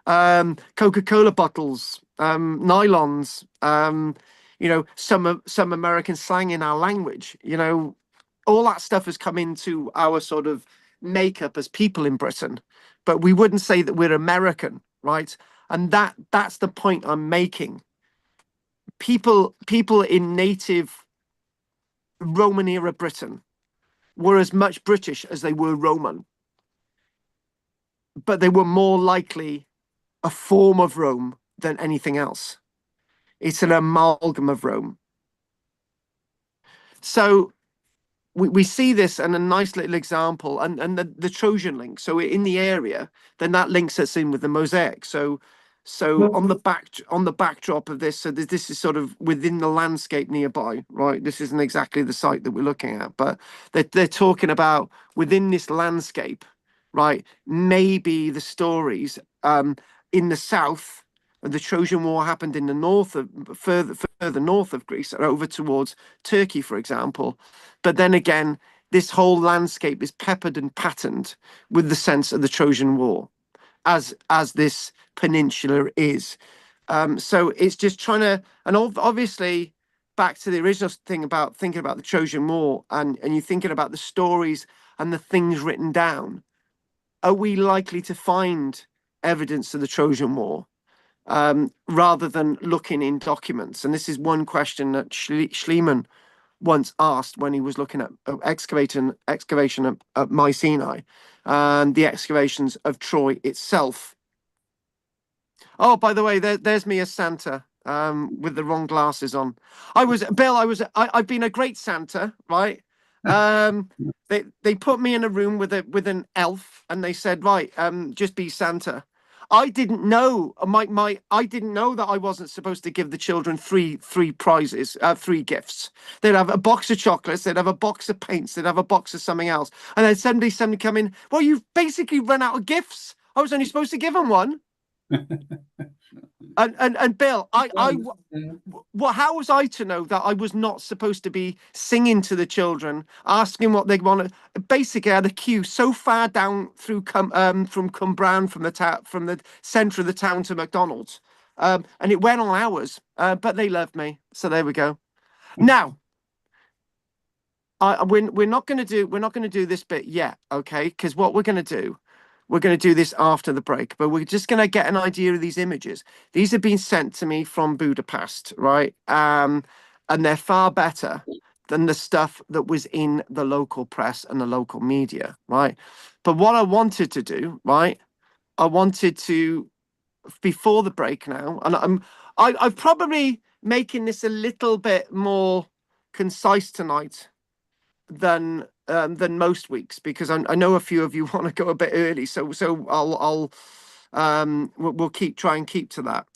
Coca-Cola bottles, nylons, some American slang in our language. All that stuff has come into our sort of makeup as people in Britain, but we wouldn't say that we're American, right? And that's the point I'm making. People in native Roman era Britain were as much British as they were Roman, but they were more likely a form of Rome than anything else. It's an amalgam of Rome. So we see this in a nice little example, and the Trojan link. So in the area, then that links us in with the mosaic. So on the backdrop of this, so this is sort of within the landscape nearby, right? This isn't exactly the site that we're looking at, but they're talking about within this landscape, right? Maybe the stories in the south. The Trojan War happened in the north, further north of Greece, over towards Turkey, for example. But then again, this whole landscape is peppered and patterned with the sense of the Trojan War, as this peninsula is. So it's just trying to, and obviously back to the original thing about thinking about the Trojan War, and you're thinking about the stories and the things written down. are we likely to find evidence of the Trojan War rather than looking in documents? And this is one question that Schliemann once asked when he was looking at excavation at Mycenae and the excavations of Troy itself. Oh, by the way, there's me as Santa with the wrong glasses on. I've been a great Santa, right? They put me in a room with an elf and they said, right, just be Santa. I didn't know I didn't know that I wasn't supposed to give the children three prizes, three gifts. They'd have a box of chocolates, they'd have a box of paints, they'd have a box of something else, and then somebody come in. Well, you've basically run out of gifts. I was only supposed to give them one. And Bill, how was I to know that I was not supposed to be singing to the children, asking what they wanted? Basically, I had a queue so far down through from Cumbran, from the centre of the town to McDonald's, and it went on hours. But they loved me, so there we go. Now, we're not going to do this bit yet, okay? Because what we're going to do. We're going to do this after the break, but we're just going to get an idea of these images. These have been sent to me from Budapest, right? And they're far better than the stuff that was in the local press and the local media, right? But what I wanted to do, right? I wanted to, before the break now, and I'm probably making this a little bit more concise tonight than most weeks, because I know a few of you want to go a bit early, so we'll try and keep to that.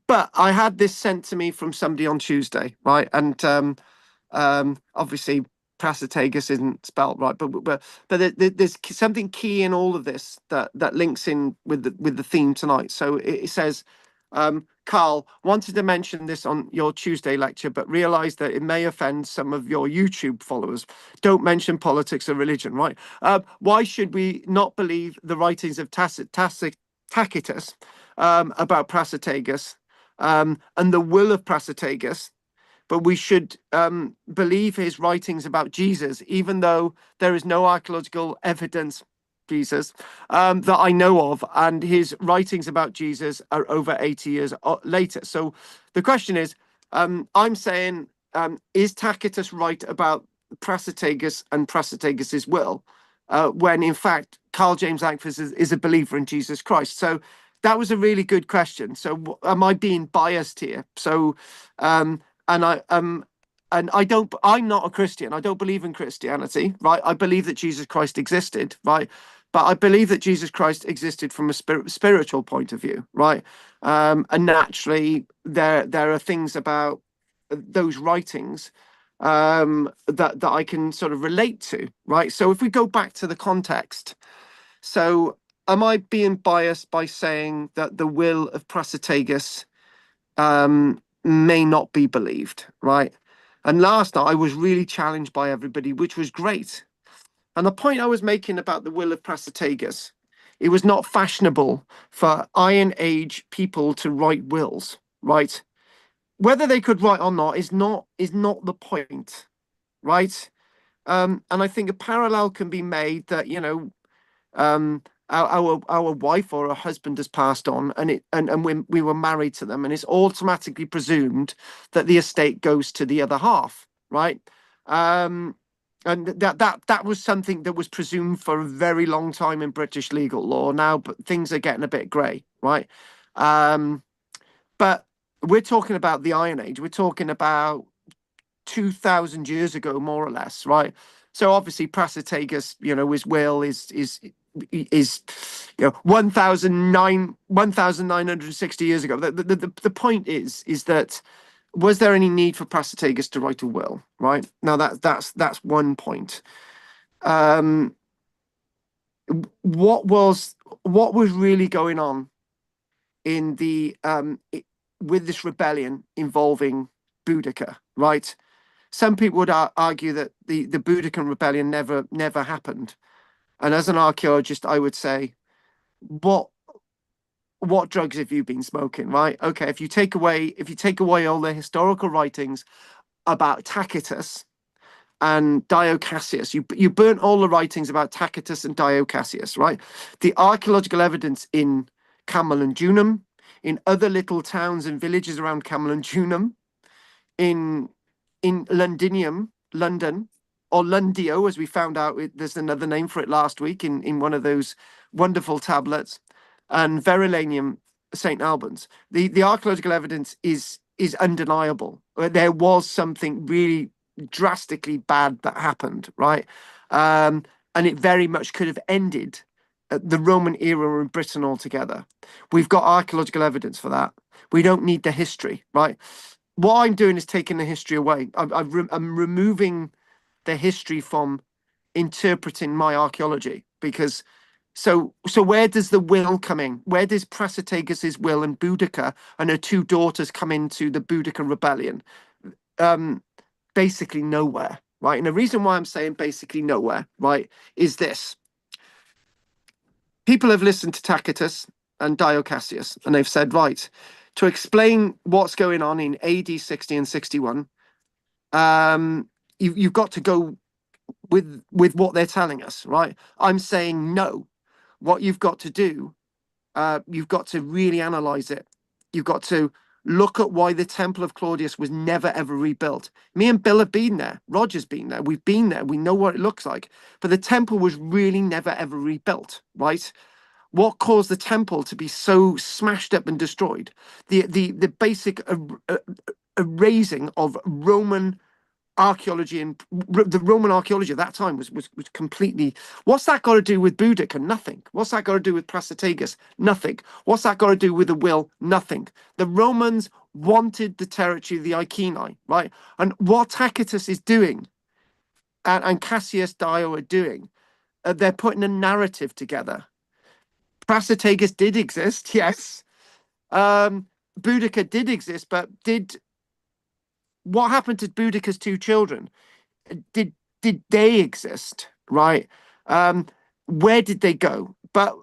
But I had this sent to me from somebody on Tuesday, right? And obviously Prasatagus isn't spelled right, but there's something key in all of this that links in with the theme tonight. So it says, Carl, wanted to mention this on your Tuesday lecture, but realized that it may offend some of your YouTube followers. Don't mention politics or religion, right? Why should we not believe the writings of Tacitus about Prasatagus and the will of Prasatagus, but we should believe his writings about Jesus, even though there is no archaeological evidence Jesus that I know of, and his writings about Jesus are over 80 years later. So the question is, I'm saying, is Tacitus right about Prasatagus and Prasatagus's will, when in fact Karl-James is a believer in Jesus Christ? So that was a really good question. So am I being biased here? So I'm not a Christian. I don't believe in Christianity, right? I believe that Jesus Christ existed, right? But I believe that Jesus Christ existed from a spiritual point of view, right? And naturally, there are things about those writings that I can sort of relate to, right? So if we go back to the context, so am I being biased by saying that the will of Prasatagus may not be believed, right? And last night I was really challenged by everybody, which was great. And the point I was making about the will of Prasatagus, it was not fashionable for Iron Age people to write wills, right? Whether they could write or not is not the point, right? And I think a parallel can be made that, you know, our wife or our husband has passed on, and we were married to them, and it's automatically presumed that the estate goes to the other half, right? And that was something that was presumed for a very long time in British legal law now, but things are getting a bit grey, right? But we're talking about the Iron Age. We're talking about 2,000 years ago, more or less, right? So obviously Prasatagus, you know, his will is 1,960 years ago. The point is that, was there any need for Prasatagus to write a will, right? Now that's one point. What was really going on in the with this rebellion involving Boudica, right? Some people would argue that the Boudican rebellion never happened, and as an archaeologist, I would say, what drugs have you been smoking, right? Okay, if you take away all the historical writings about Tacitus and Dio Cassius. You burnt all the writings about Tacitus and Dio Cassius, right? The archaeological evidence in Camel and Junum, in other little towns and villages around Camel and Junum, in Londinium, London, or Lundio, as we found out, there's another name for it last week in one of those wonderful tablets, and Verulamium, St. Albans. The archaeological evidence is undeniable. There was something really drastically bad that happened, right? And it very much could have ended the Roman era in Britain altogether. We've got archaeological evidence for that. We don't need the history, right? What I'm doing is taking the history away. I'm removing the history from interpreting my archaeology, because so where does the will come in? Where does Prasutagus' will and Boudica and her two daughters come into the Boudica rebellion? Basically nowhere, right? And the reason why I'm saying basically nowhere, right, is this. People have listened to Tacitus and Dio Cassius, and they've said, right, to explain what's going on in AD 60 and 61, you've got to go with what they're telling us, right? I'm saying no. What you've got to do, you've got to really analyze it. You've got to look at why the Temple of Claudius was never ever rebuilt. Me and Bill have been there. Roger's been there. We've been there. We know what it looks like. But the temple was really never ever rebuilt, right? What caused the temple to be so smashed up and destroyed? The basic erasing of Roman archaeology, and the Roman archaeology at that time was completely. What's that got to do with Boudica? Nothing. What's that got to do with Prasutagus? Nothing. What's that got to do with the will? Nothing. The Romans wanted the territory of the Iceni, right? And what Tacitus is doing, and Cassius Dio are doing, they're putting a narrative together. Prasutagus did exist, yes. Boudica did exist, but what happened to Boudica's two children? Did they exist, right? Where did they go? But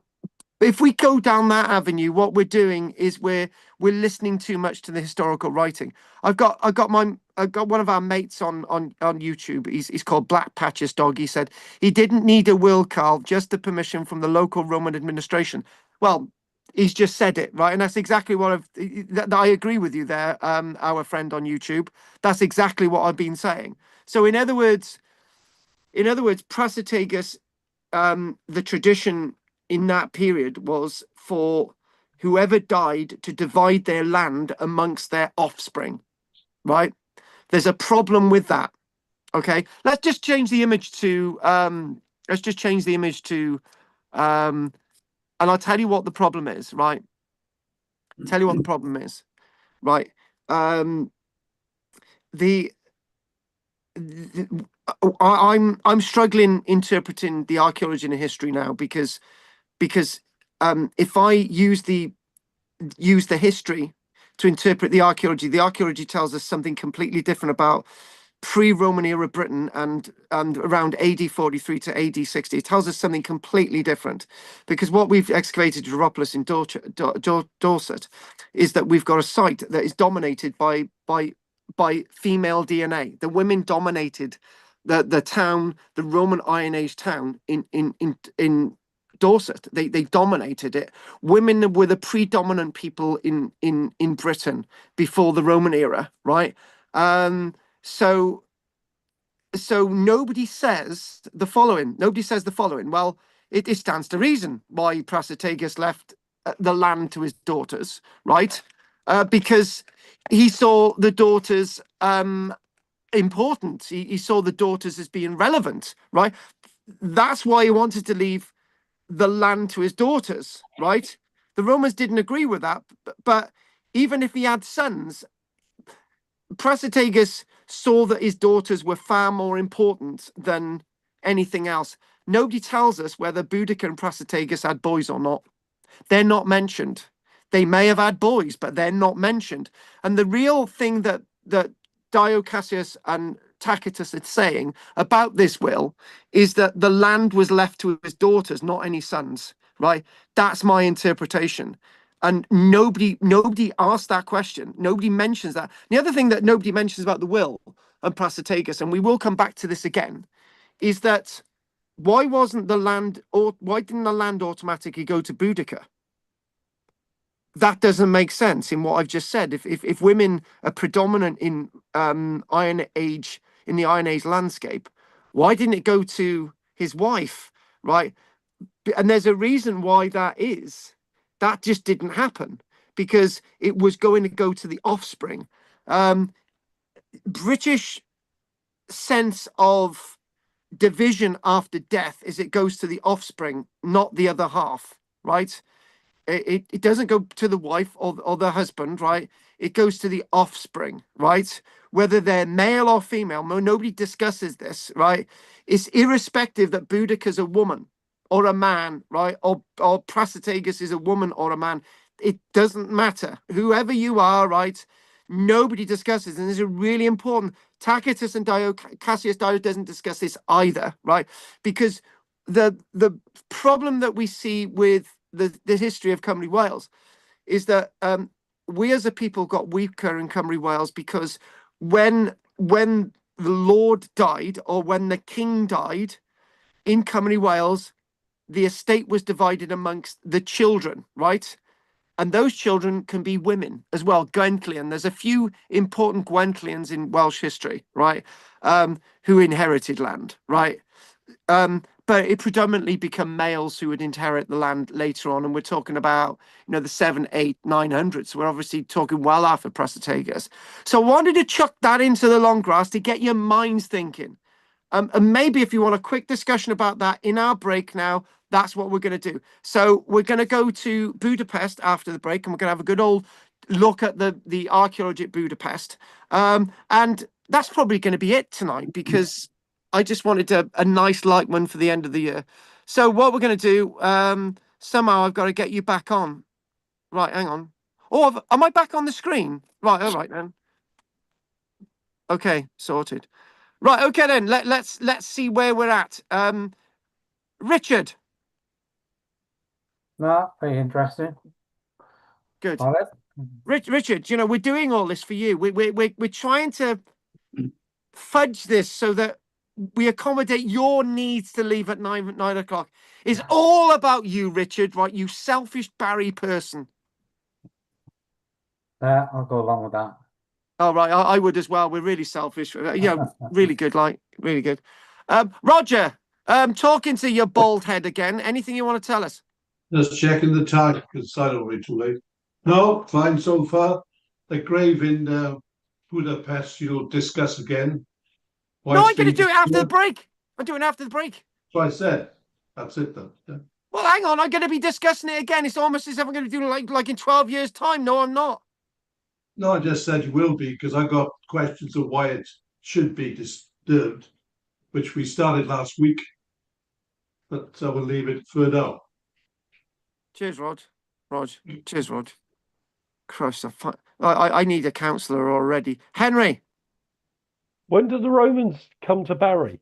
if we go down that avenue, what we're doing is we're listening too much to the historical writing. I've got one of our mates on YouTube. He's called Black Patches Dog. He said he didn't need a will, Carl, just the permission from the local Roman administration. Well, he's just said it, right? And that's exactly what I agree with you there, our friend on YouTube. That's exactly what I've been saying. So in other words, Prasutagus, the tradition in that period was for whoever died to divide their land amongst their offspring, right? There's a problem with that. Okay, let's just change the image to and I'll tell you what the problem is, right? Tell you what the problem is, right? I'm struggling interpreting the archaeology and the history now because if I use the history to interpret the archaeology tells us something completely different about pre-Roman era Britain and around AD 43 to AD 60. It tells us something completely different, because what we've excavated at Heropolis in Dorset is that we've got a site that is dominated by female DNA. The women dominated the town, the Roman Iron Age town in Dorset. They dominated it. Women were the predominant people in Britain before the Roman era, right? So nobody says the following. Well, it stands to reason why Prasutagus left the land to his daughters, right? Because he saw the daughters important. He saw the daughters as being relevant, right? That's why he wanted to leave the land to his daughters, right? The Romans didn't agree with that, but even if he had sons, Prasutagus saw that his daughters were far more important than anything else. Nobody tells us whether Boudica and Prasutagus had boys or not. They're not mentioned. They may have had boys, but they're not mentioned. And the real thing that Dio Cassius and Tacitus are saying about this will is that the land was left to his daughters, not any sons, right? That's my interpretation. And nobody asked that question. Nobody mentions that. The other thing that nobody mentions about the will, and Prasutagus, and we will come back to this again, is that why didn't the land automatically go to Boudica? That doesn't make sense in what I've just said. If women are predominant in Iron Age, in the Iron Age landscape, why didn't it go to his wife, right? And there's a reason why that is. That just didn't happen because it was going to go to the offspring. British sense of division after death is it goes to the offspring, not the other half, right? It doesn't go to the wife or the husband, right? It goes to the offspring, right? Whether they're male or female, nobody discusses this, right? It's irrespective that Boudica's a woman or a man, right? Or Prasutagus is a woman or a man. It doesn't matter. Whoever you are, right? Nobody discusses, and this is really important. Tacitus and Cassius Dio doesn't discuss this either, right? Because the problem that we see with the history of Cymru Wales is that we as a people got weaker in Cymru Wales because when the Lord died or when the king died in Cymru Wales, the estate was divided amongst the children, right? And those children can be women as well. Gwenllian, there's a few important Gwenllians in Welsh history, right? Who inherited land, right? But it predominantly become males who would inherit the land later on. And we're talking about, the 700s, 800s, 900s. We're obviously talking well after Prasutagus. So I wanted to chuck that into the long grass to get your minds thinking. And maybe if you want a quick discussion about that in our break now, that's what we're going to do. So we're going to go to Budapest after the break, and we're going to have a good old look at the archaeology at Budapest. And that's probably going to be it tonight because I just wanted a nice light one for the end of the year. So what we're going to do, somehow I've got to get you back on. Right, hang on. Oh, am I back on the screen? Right, all right then. Okay, sorted. Right, okay then. Let's see where we're at. Richard. No, very interesting. Good. All right. Richard, we're doing all this for you. We're trying to fudge this so that we accommodate your needs to leave at 9 o'clock. It's all about you, Richard, right? You selfish Barry person. Yeah, I'll go along with that. All right, I would as well. We're really selfish. Really good, really good. Roger, talking to your bald head again. Anything you want to tell us? Just checking the tag because I don't be too late. No, fine so far. The grave in Budapest, discuss again. No, I'm going to do it after the break. I'm doing it after the break. So I said, that's it then. Yeah. Well, hang on. I'm going to be discussing it again. It's almost as if I'm going to do it like in 12 years' time. No, I'm not. No, I just said you will be because I got questions of why it should be disturbed, which we started last week. But I will leave it for now. Cheers, Rod. Cheers, Rod. Christ, I need a counsellor already. Henry. When did the Romans come to Barry?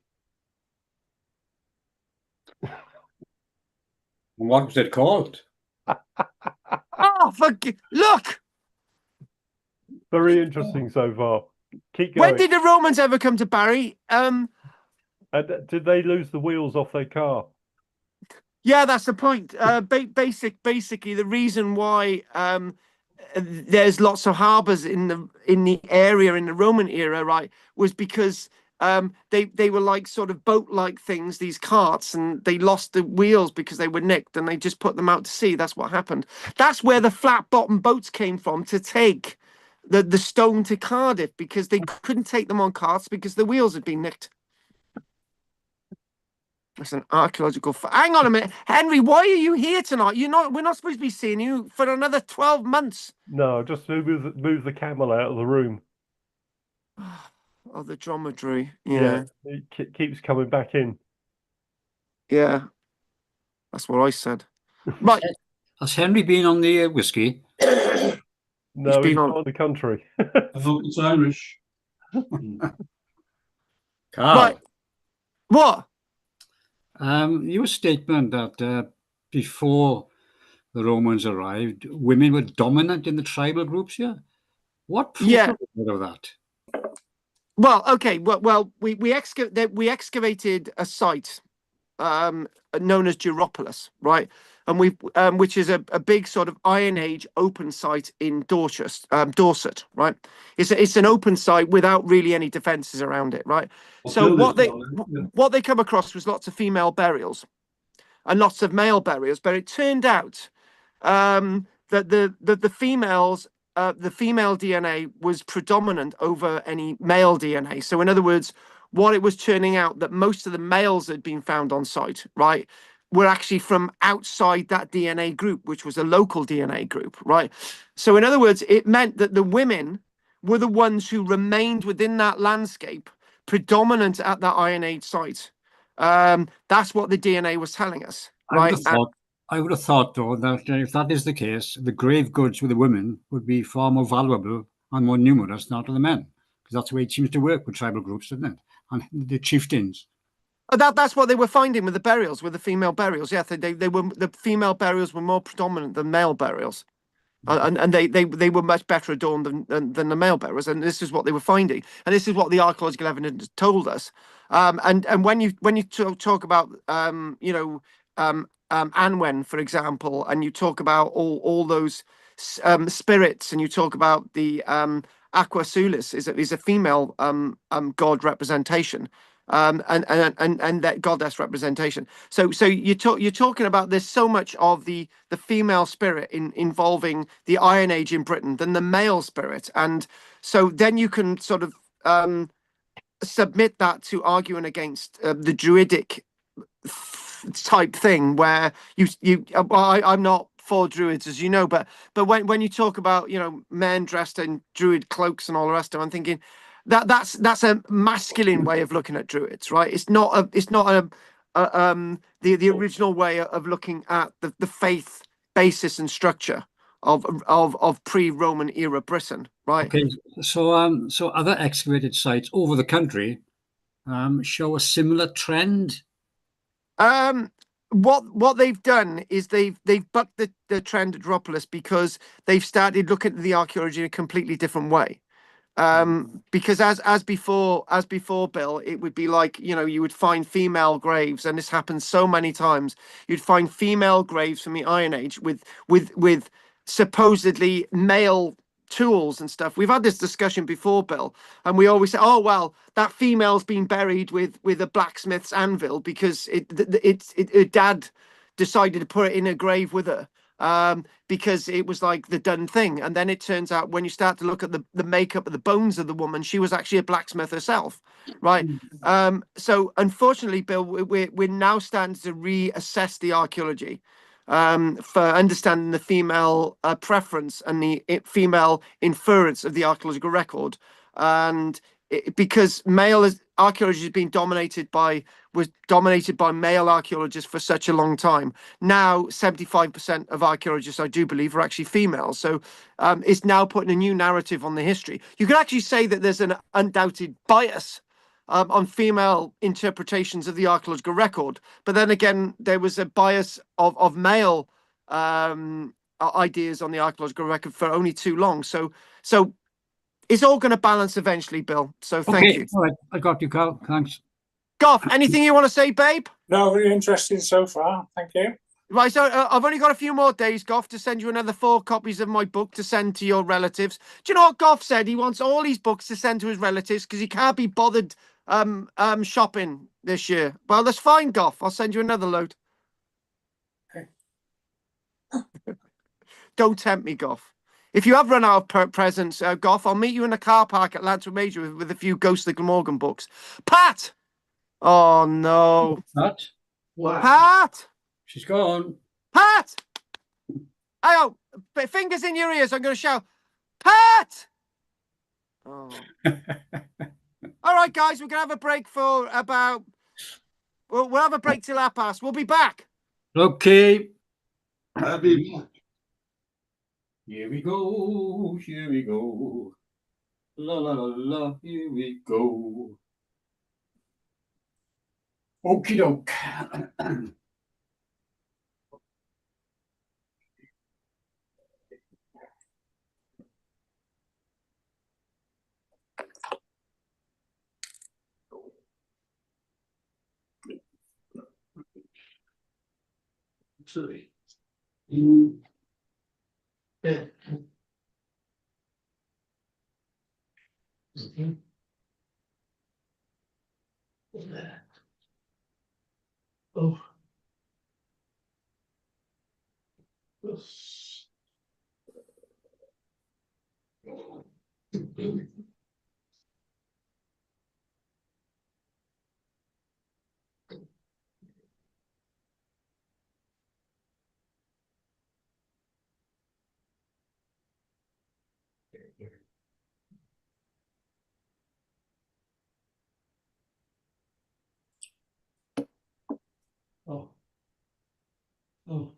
What was it called? Oh, look! Very interesting so far. Keep going. When did the Romans ever come to Barry? Did they lose the wheels off their car? Yeah, that's the point. Basically, the reason why there's lots of harbours in the area in the Roman era, right, was because they were like sort of boat-like things, these carts, and they lost the wheels because they were nicked, and they just put them out to sea. That's what happened. That's where the flat-bottom boats came from to take the stone to Cardiff, because they couldn't take them on carts because the wheels had been nicked. That's an archaeological. Hang on a minute, Henry. Why are you here tonight? We're not supposed to be seeing you for another 12 months. No, just move the camel out of the room. Oh, the dromedary. Yeah. It keeps coming back in. Yeah, that's what I said. Right. Has Henry been on the whiskey? No, he's not in the country. I hope it's Irish. Carl. Right. What? Your statement that before the Romans arrived, women were dominant in the tribal groups here. What proof Yeah. of that? Well, okay. We excavated a site known as Geropolis, right? And which is a big sort of Iron Age open site in Dorset, right? It's an open site without really any defences around it, right? So what they come across was lots of female burials and lots of male burials, but it turned out that the females. The female DNA was predominant over any male DNA. So, in other words, what it was turning out that most of the males that had been found on site, right, were actually from outside that DNA group, which was a local DNA group, right? So, in other words, it meant that the women were the ones who remained within that landscape, predominant at that Iron Age site. That's what the DNA was telling us, right? I would have thought, though, that if that is the case, the grave goods with the women would be far more valuable and more numerous than to the men, because that's the way it seems to work with tribal groups, doesn't it? And the chieftains. That's what they were finding with the burials, with the female burials. Yeah, the female burials were more predominant than male burials. And they were much better adorned than the male bearers, and this is what they were finding, and this is what the archaeological evidence told us. And when you talk about Anwen, for example, and you talk about all those spirits, and you talk about the Aqua Sulis is a female god representation. And that goddess representation. So you're talking about there's so much of the female spirit involving the Iron Age in Britain than the male spirit, and so then you can sort of submit that to arguing against the Druidic type thing where I'm not for druids, as you know, but when you talk about men dressed in druid cloaks and all the rest of it, I'm thinking that's a masculine way of looking at druids, right? It's not the original way of looking at the faith basis and structure of pre-Roman era Britain, right? Okay, so other excavated sites over the country show a similar trend. What they've done is they've bucked the trend at Dropolis because they've started looking at the archaeology in a completely different way. Because as before, Bill, it would be like, you would find female graves, and this happens so many times. You'd find female graves from the Iron Age with supposedly male tools and stuff. We've had this discussion before, Bill, and we always say, oh well, that female's been buried with a blacksmith's anvil because her dad decided to put it in a grave with her. Because it was like the done thing. And then it turns out when you start to look at the makeup of the bones of the woman, she was actually a blacksmith herself, right? So unfortunately, Bill, we're now starting to reassess the archaeology for understanding the female preference and the female inference of the archaeological record. And because archaeology has been was dominated by male archaeologists for such a long time. Now, 75% of archaeologists, I do believe, are actually female. So it's now putting a new narrative on the history. You could actually say that there's an undoubted bias on female interpretations of the archaeological record. But then again, there was a bias of male ideas on the archaeological record for only too long. So it's all going to balance eventually, Bill. So thank you. All right, I got you, Carl. Thanks. Goff, anything you want to say, babe? No, really interesting so far. Thank you. Right, so I've only got a few more days, Goff, to send you another 4 copies of my book to send to your relatives. Do you know what Goff said? He wants all his books to send to his relatives because he can't be bothered shopping this year. Well, that's fine, Goff. I'll send you another load. Okay. Don't tempt me, Goff. If you have run out of presents, Goff, I'll meet you in the car park at Lantern Major with a few Ghost of Glamorgan books. Pat! Oh, no. Pat? Pat! She's gone. Pat! Oh, fingers in your ears. I'm going to shout, Pat! Oh. All right, guys, we're going to have a break for about... We'll have a break till 1:30. We'll be back. Okay. Happy. Here we go. Here we go. La la la la. Here we go. Okie doke. Sorry. Mm. Yeah. Mhm. Oh. Yes. Oh. Oh.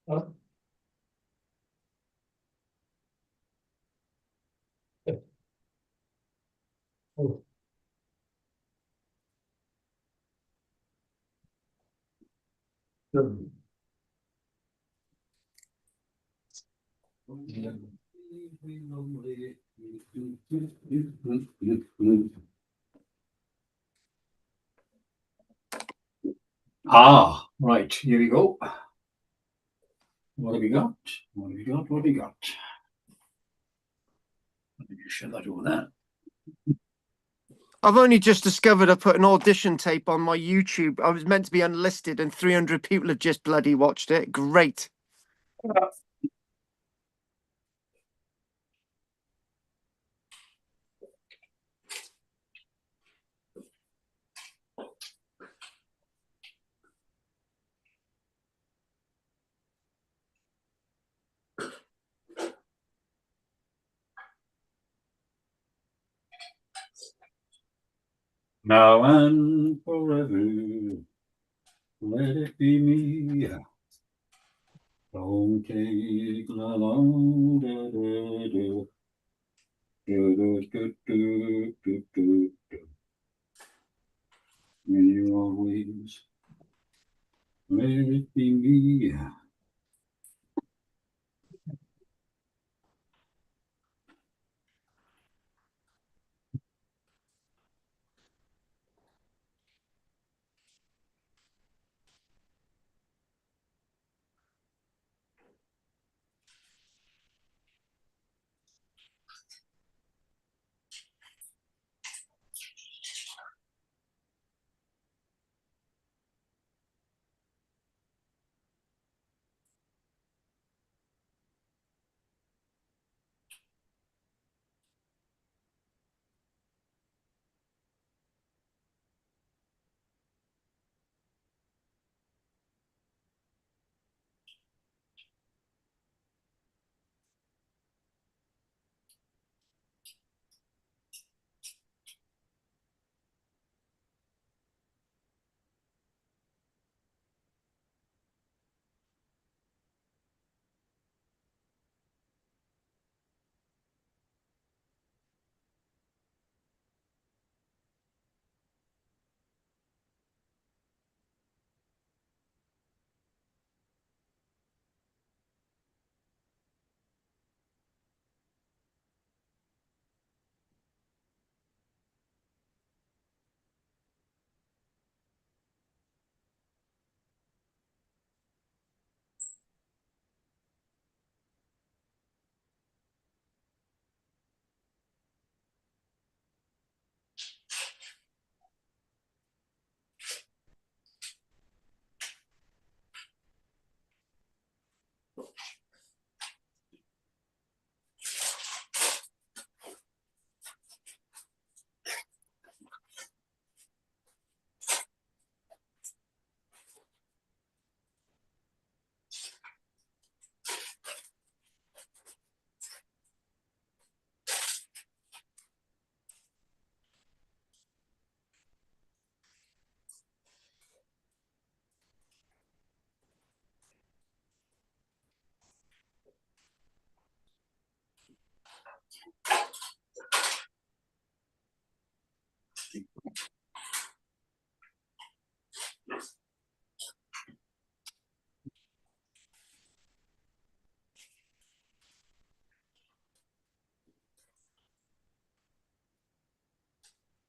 Oh. Oh. Ah, right, here we go. What have we got? What have we got? What have we got? Let me just shut that over there. I've only just discovered I put an audition tape on my YouTube. I was meant to be unlisted and 300 people have just bloody watched it. Great. Now and forever, let it be me. Don't take la long da da da. Do, do, do, do, do, do, do. And you always let it be me.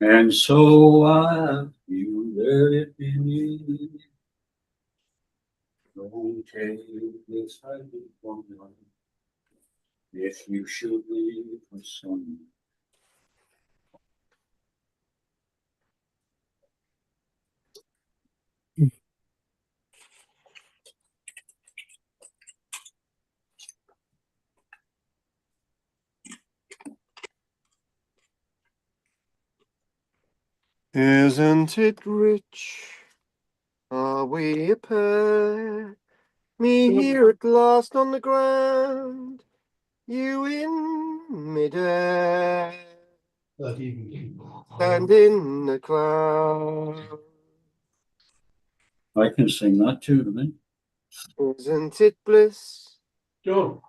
And so I you let it be me. Don't take this I from you. If you should leave for some. Isn't it rich? Are we a pair? Me here at last on the ground, you in midair, and in the cloud. I can sing that too, then. Isn't it bliss John.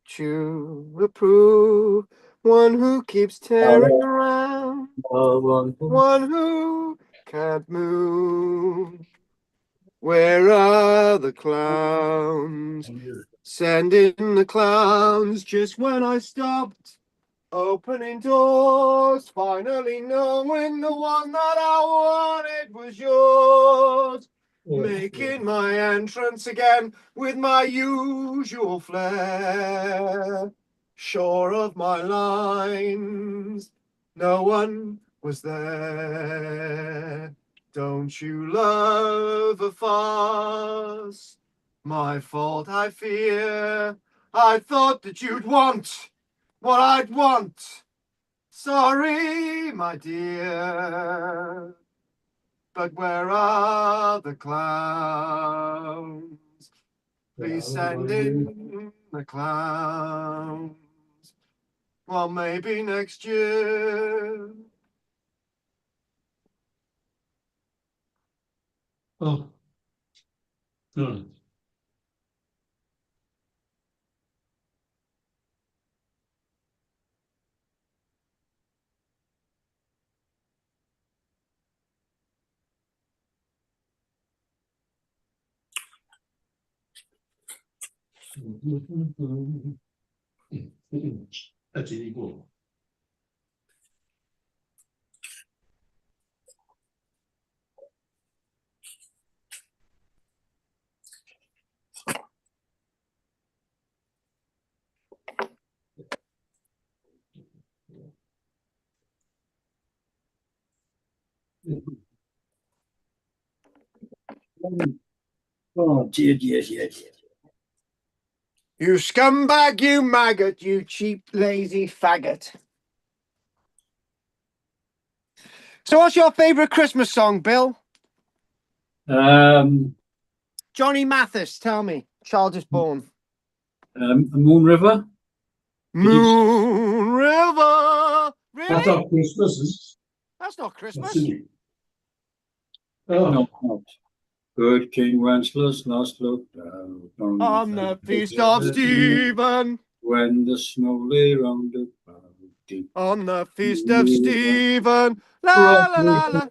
to approve? One who keeps tearing around, one who can't move. Where are the clowns? Send in the clowns just when I stopped opening doors, finally knowing the one that I wanted was yours. Making my entrance again with my usual flair. Sure of my lines, no one was there. Don't you love a farce? My fault, I fear. I thought that you'd want what I'd want. Sorry, my dear. But where are the clowns? Please send in the clowns. Well, maybe next year. Oh. No. That's it, equal. Oh, dear, dear, dear, dear. You scumbag, you maggot, you cheap, lazy faggot. So what's your favourite Christmas song, Bill? Johnny Mathis, tell me. Child is born. Moon River. Moon River. That's Really? not Christmas, is That's not it? Christmas. That's it. Oh, No, not. Good King Wenceslas last looked out On the feast of Stephen. when the snow lay round about. On the feast of Stephen. La la la la.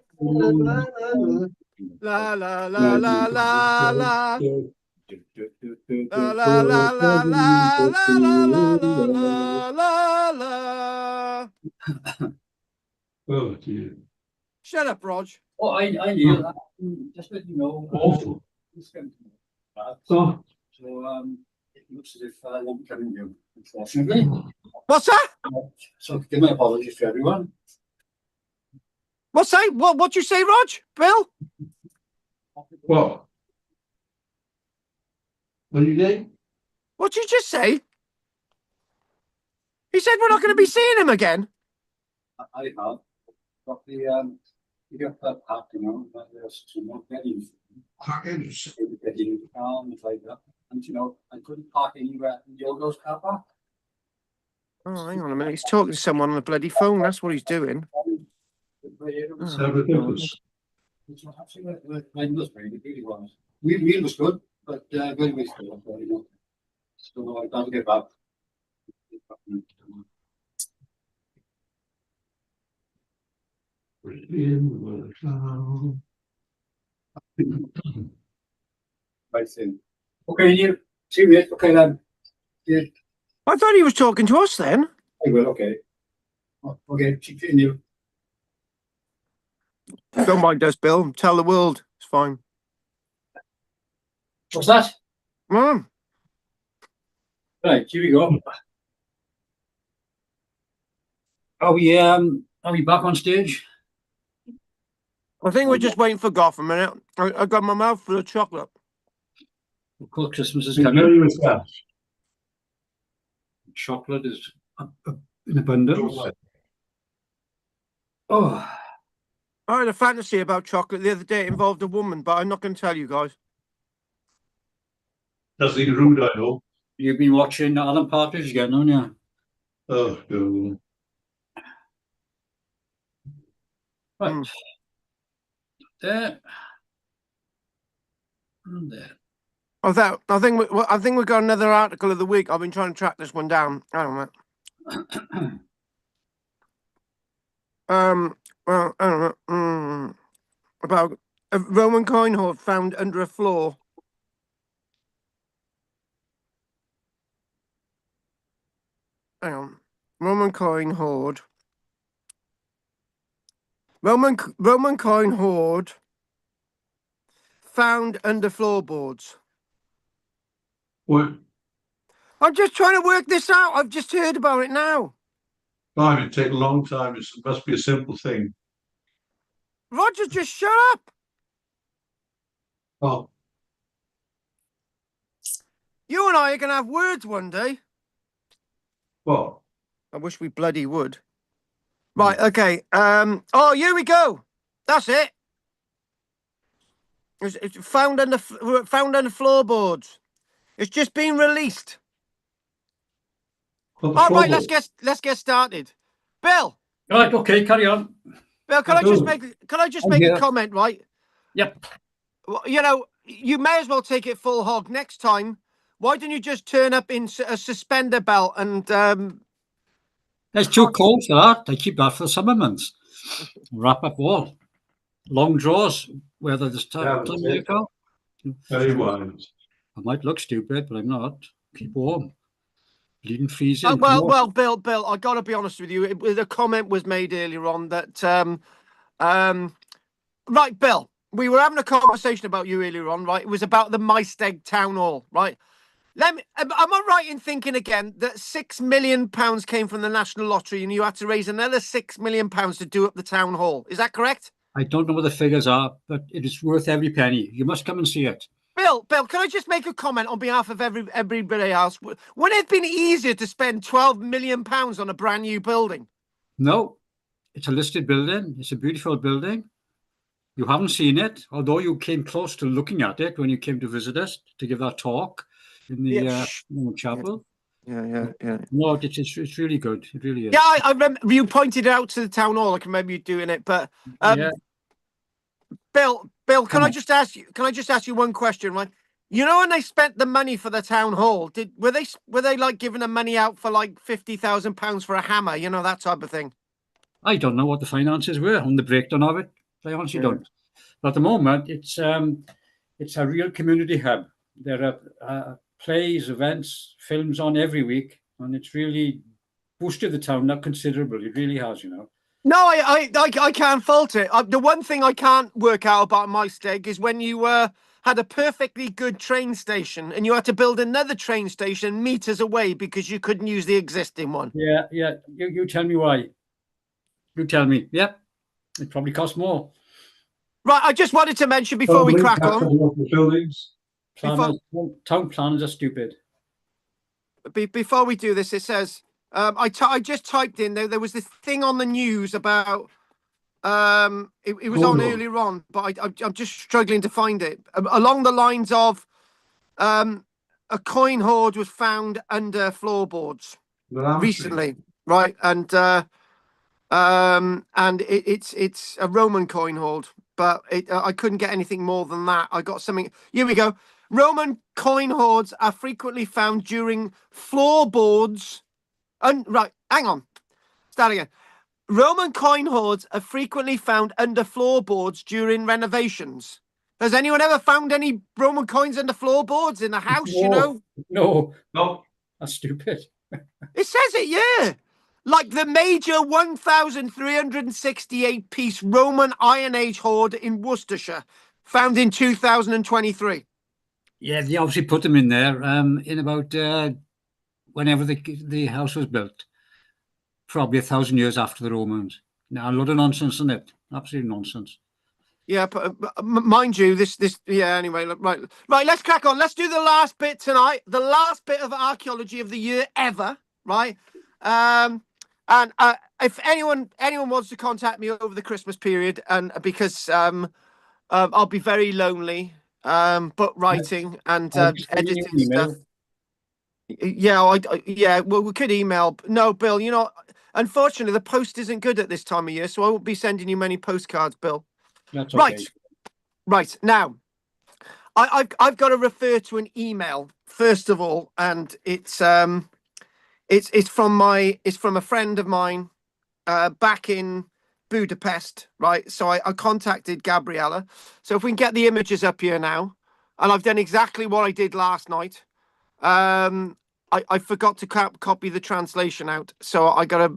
La la la la la la. La la la la la la la la la la la. Oh, dear. Shut up, Rog. Oh, I knew that. Just let you know. Awful. So, Oh, it looks as if I won't come in you, unfortunately. What's that? So, give my apologies to everyone. What's that? What you say, Rog? Bill? what? What do you think? What'd you just say? He said we're not going to be seeing him again. I have got the you got that pack, you know, that there's some more getting getting the car and like that. And you know, I couldn't park anywhere in Yogo's car park. Oh, hang on a minute. He's talking to someone on the bloody phone. That's what he's doing. So ridiculous. Mine was very good, really was. Wheel was good, but very wasteful, you know. So I can't get back. I see. Okay, you see me. Okay then. Yeah, I thought he was talking to us then. I will. Okay. Okay, continue. Don't mind us, Bill. Tell the world. It's fine. What's that? Mm. Right, here we go. Are we back on stage? I think we're just waiting for Goff a minute. I got my mouth full of chocolate. Of course, Christmas is Agree coming. with that. Chocolate is in abundance. Oh, I had a fantasy about chocolate the other day. It involved a woman, but I'm not going to tell you guys. Nothing rude, I hope. you've been watching Alan Partridge again, haven't you? Oh, no. Right. Mm. There. And there. I think we got another article of the week. I've been trying to track this one down. I don't know. Well, I don't know. About a Roman coin hoard found under a floor. Hang on. Roman coin hoard. Roman coin hoard found under floorboards. What? I'm just trying to work this out. I've just heard about it now. Time, it take a long time. It must be a simple thing. Roger, just shut up. Oh, You and I are going to have words one day. well, I wish we bloody would. Right, okay. Oh, here we go. That's it. It's found under floorboards. It's just been released. what the All right, floorboard? let's get started. Bill, Right, okay, carry on. Bill, can I just I'm make a here. comment, right? Yep. Well, you know, you may as well take it full hog next time. Why don't you just turn up in a suspender belt and It's too cold for that. I keep that for summer months. Wrap up all. Long draws, whether this Yeah, time that's of year it. go. Very wise. I might look stupid, but I'm not. Keep warm. Bleeding freezing. Come on. well, Bill, I got to be honest with you. The comment was made earlier on that right, Bill, we were having a conversation about you earlier on, right? It was about the Maesteg Town Hall, right? Am I right in thinking again that £6 million came from the National Lottery and you had to raise another £6 million to do up the town hall? Is that correct? I don't know what the figures are, but it is worth every penny. You must come and see it. Bill, can I just make a comment on behalf of everybody else? Would it have been easier to spend £12 million on a brand new building? No, it's a listed building. It's a beautiful building. You haven't seen it, although you came close to looking at it when you came to visit us to give that talk in the chapel. Yeah. No, it's really good. It really is. Yeah, I remember you pointed it out to the town hall. I can remember you doing it, but Yeah. Bill, can I just ask you one question, right? You know, when they spent the money for the town hall, were they like giving the money out for like £50,000 for a hammer? You know, that type of thing. I don't know what the finances were on the breakdown of it. I honestly don't. But at the moment, it's a real community hub. There are plays, events, films on every week, and it's really boosted the town up considerably. It really has, you know. No, I can't fault it. The one thing I can't work out about Maesteg is when you had a perfectly good train station and you had to build another train station meters away because you couldn't use the existing one. Yeah. You tell me why. You tell me. Yep. It probably costs more. Right, I just wanted to mention before we crack on. Buildings. Town planners are stupid. Before we do this, it says I just typed in there was this thing on the news about it was on earlier on, but I'm just struggling to find it. Along the lines of a coin hoard was found under floorboards recently, right? And it's a Roman coin hoard, but I couldn't get anything more than that. I got something. Here we go. Roman coin hoards are frequently found during floorboards. Right, hang on. Start again. Roman coin hoards are frequently found under floorboards during renovations. Has anyone ever found any Roman coins under floorboards in the house? No. You know? No. No. That's stupid. It says it, yeah. like the major 1,368 piece Roman Iron Age hoard in Worcestershire, found in 2023. Yeah, they obviously put them in there in about whenever the house was built, probably 1,000 years after the Romans. Now, a lot of nonsense in it. Absolute nonsense. Yeah, but mind you, yeah. Anyway, right. Let's crack on. Let's do the last bit tonight. The last bit of archaeology of the year ever. Right. And if anyone wants to contact me over the Christmas period, and because I'll be very lonely, but writing and I'll be sending you editing an stuff. email. Yeah, yeah. Well, we could email. No, Bill. Unfortunately, the post isn't good at this time of year, so I won't be sending you many postcards, Bill. That's okay. Right. Now, I've got to refer to an email first of all, and it's from a friend of mine back in Budapest, right? So I contacted Gabriella. So if we can get the images up here now, and I've done exactly what I did last night. I forgot to copy the translation out, so I gotta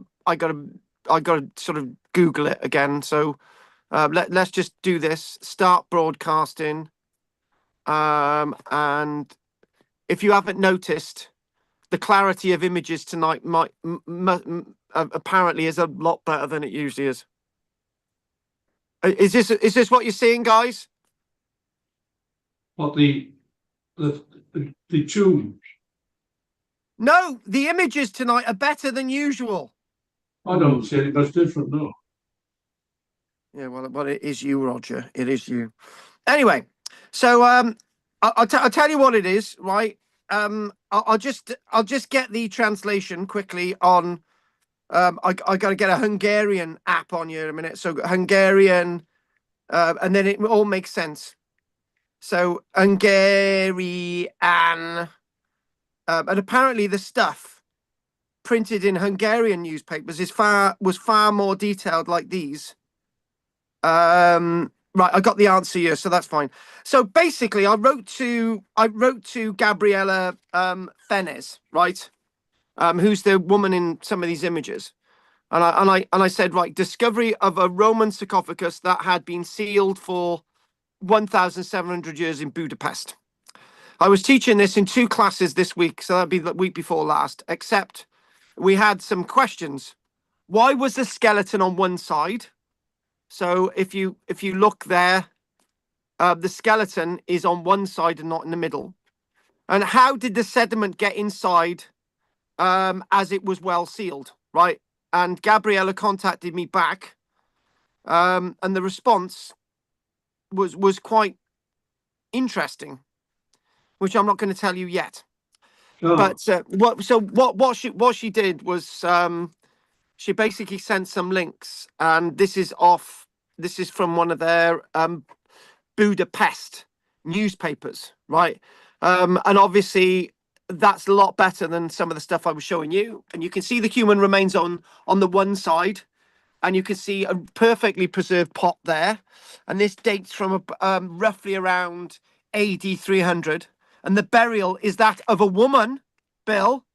sort of Google it again. So let's just do this. Start broadcasting. And if you haven't noticed, the clarity of images tonight apparently is a lot better than it usually is. Is this what you're seeing, guys? What the tomb? No, the images tonight are better than usual. I don't see it much different, no. Yeah, well, it is you, Roger. It is you. Anyway, so I'll tell you what it is, right? I'll just get the translation quickly on. I got to get a Hungarian app on you in a minute. So Hungarian, and then it all makes sense. So Hungarian, and apparently the stuff printed in Hungarian newspapers was far more detailed, like these. Right, I got the answer here, so that's fine. So basically, I wrote to Gabriella Fenez, right? Who's the woman in some of these images, and I said, right, discovery of a Roman sarcophagus that had been sealed for 1,700 years in Budapest. I was teaching this in 2 classes this week, so that'd be the week before last. Except we had some questions. Why was the skeleton on one side? So if you look there, the skeleton is on one side and not in the middle. And how did the sediment get inside as it was well sealed, right? And Gabriella contacted me back, and the response was quite interesting, which I'm not going to tell you yet. Oh, But what she did was she basically sent some links, and this is from one of their Budapest newspapers, right? And obviously that's a lot better than some of the stuff I was showing you. And you can see the human remains on the one side, and you can see a perfectly preserved pot there. And this dates from roughly around AD 300. And the burial is that of a woman, Bill,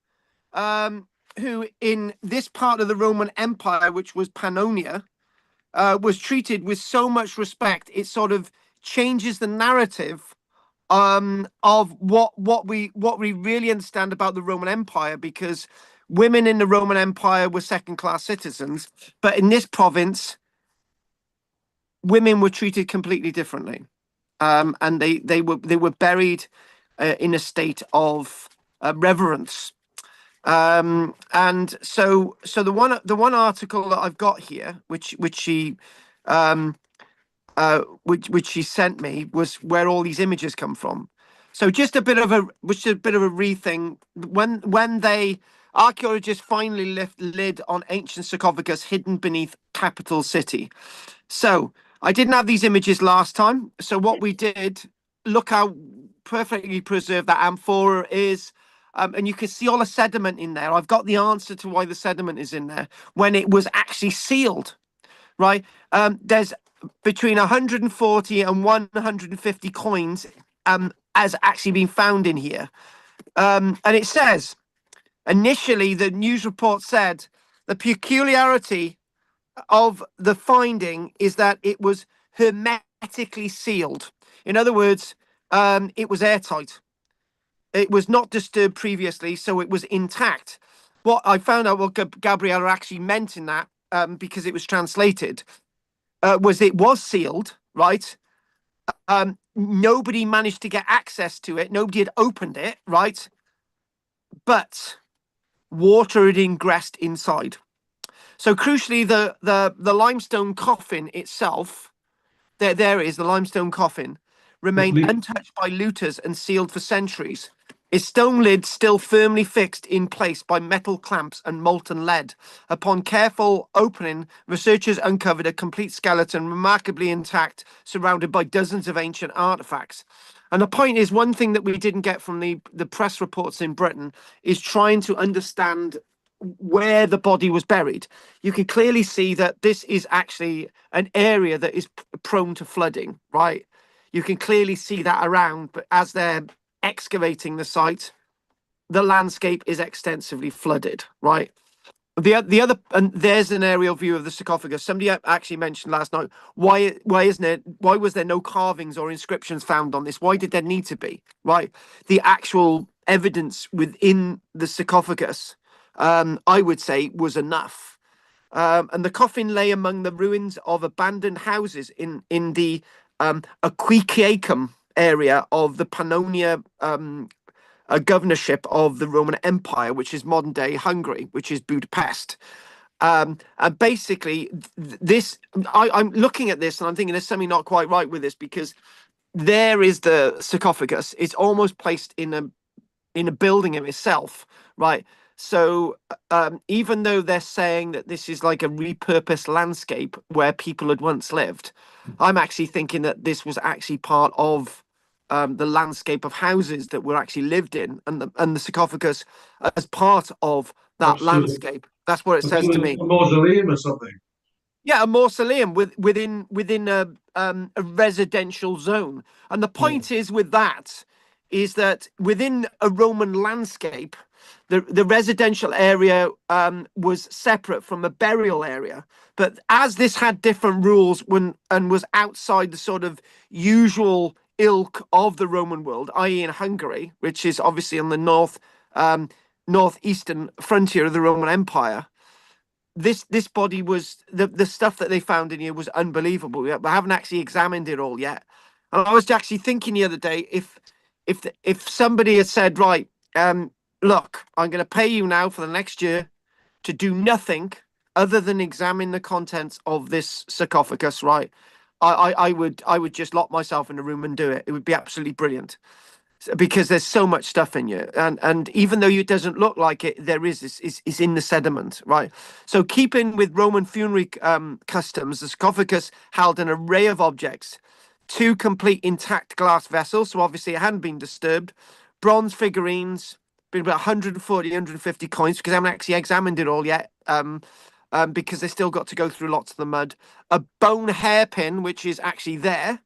who in this part of the Roman Empire, which was Pannonia, was treated with so much respect. It sort of changes the narrative of what we really understand about the Roman Empire, because women in the Roman Empire were second-class citizens, but in this province, women were treated completely differently, and they were buried in a state of reverence. And so the one article that I've got here, which she sent me, was where all these images come from. So just a bit of a rethink. When archaeologists finally lift lid on ancient sarcophagus hidden beneath capital city. So I didn't have these images last time. So what we did, look how perfectly preserved that amphora is. And you can see all the sediment in there. I've got the answer to why the sediment is in there when it was actually sealed, right? There's between 140 and 150 coins has actually been found in here. And it says, initially, the news report said The peculiarity of the finding is that it was hermetically sealed. In other words, it was airtight. It was not disturbed previously, so it was intact. What I found out, what Gabriella actually meant in that, because it was translated, was it was sealed, right? Nobody managed to get access to it. Nobody had opened it, right? But water had ingressed inside. So crucially, the limestone coffin itself, there is the limestone coffin, remained untouched by looters and sealed for centuries. Its stone lid still firmly fixed in place by metal clamps and molten lead. Upon careful opening, researchers uncovered a complete skeleton, remarkably intact, surrounded by dozens of ancient artifacts. And the point is, one thing that we didn't get from the press reports in Britain is trying to understand where the body was buried. You can clearly see that this is actually an area that is prone to flooding, right? You can clearly see that around, but as they're excavating the site, the landscape is extensively flooded, right? The other, and there's an aerial view of the sarcophagus. Somebody actually mentioned last night, why was there no carvings or inscriptions found on this? Why did there need to be, right? The actual evidence within the sarcophagus, I would say, was enough. And the coffin lay among the ruins of abandoned houses in the Aquiacum area of the Pannonia governorship of the Roman Empire, which is modern day Hungary, which is Budapest. And basically, I'm looking at this and I'm thinking there's something not quite right with this, because there is the sarcophagus. It's almost placed in a building of itself, right? So even though they're saying that this is like a repurposed landscape where people had once lived, I'm actually thinking that this was actually part of the landscape of houses that were actually lived in, and the sarcophagus as part of that Absolutely. landscape. That's what it says to me. A mausoleum or something. Yeah, a mausoleum within a residential zone. And the point is with that is that within a Roman landscape, the residential area was separate from a burial area. But as this had different rules and was outside the sort of usual ilk of the Roman world, i.e. in Hungary, which is obviously on the northeastern frontier of the Roman Empire, this body was the stuff that they found in here was unbelievable. I haven't actually examined it all yet. And I was actually thinking the other day, if somebody had said, right, look, I'm going to pay you now for the next year to do nothing other than examine the contents of this sarcophagus, right? I would just lock myself in a room and do it. It would be absolutely brilliant, because there's so much stuff in you, and even though it doesn't look like it, there is in the sediment, right? So keeping with Roman funerary customs, the sarcophagus held an array of objects: 2 complete intact glass vessels, so obviously it hadn't been disturbed, bronze figurines, been about 140, 150 coins, because I haven't actually examined it all yet, because they still got to go through lots of the mud, a bone hairpin, which is actually there,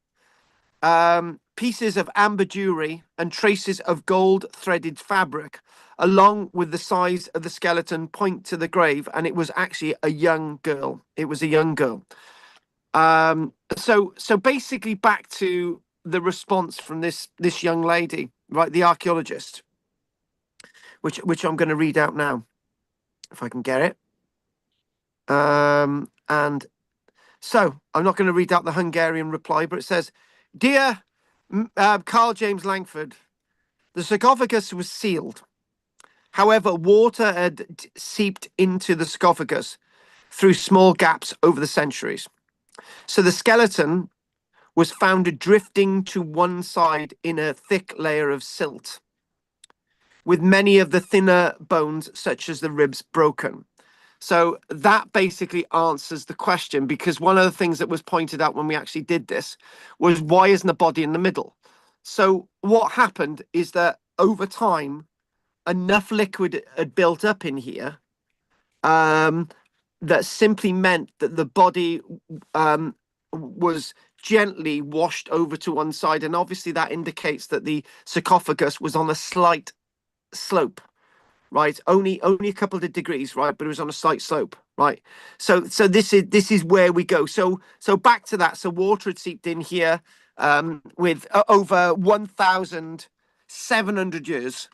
pieces of amber jewelry and traces of gold threaded fabric, along with the size of the skeleton, point to the grave, and it was actually a young girl. It was a young girl. So basically, back to the response from this young lady, right, the archaeologist, which I'm going to read out now, if I can get it. And so I'm not going to read out the Hungarian reply, but it says, "Dear Karl-James Langford, the sarcophagus was sealed. However, water had seeped into the sarcophagus through small gaps over the centuries. So the skeleton was found drifting to one side in a thick layer of silt, with many of the thinner bones, such as the ribs, broken." So that basically answers the question, because one of the things that was pointed out when we actually did this was, why isn't the body in the middle? So what happened is that over time, enough liquid had built up in here that simply meant that the body was gently washed over to one side. And obviously that indicates that the sarcophagus was on a slight slope. right? Only a couple of degrees, right? But it was on a slight slope, right? So this is where we go. So back to that. So water had seeped in here with over 1,700 years.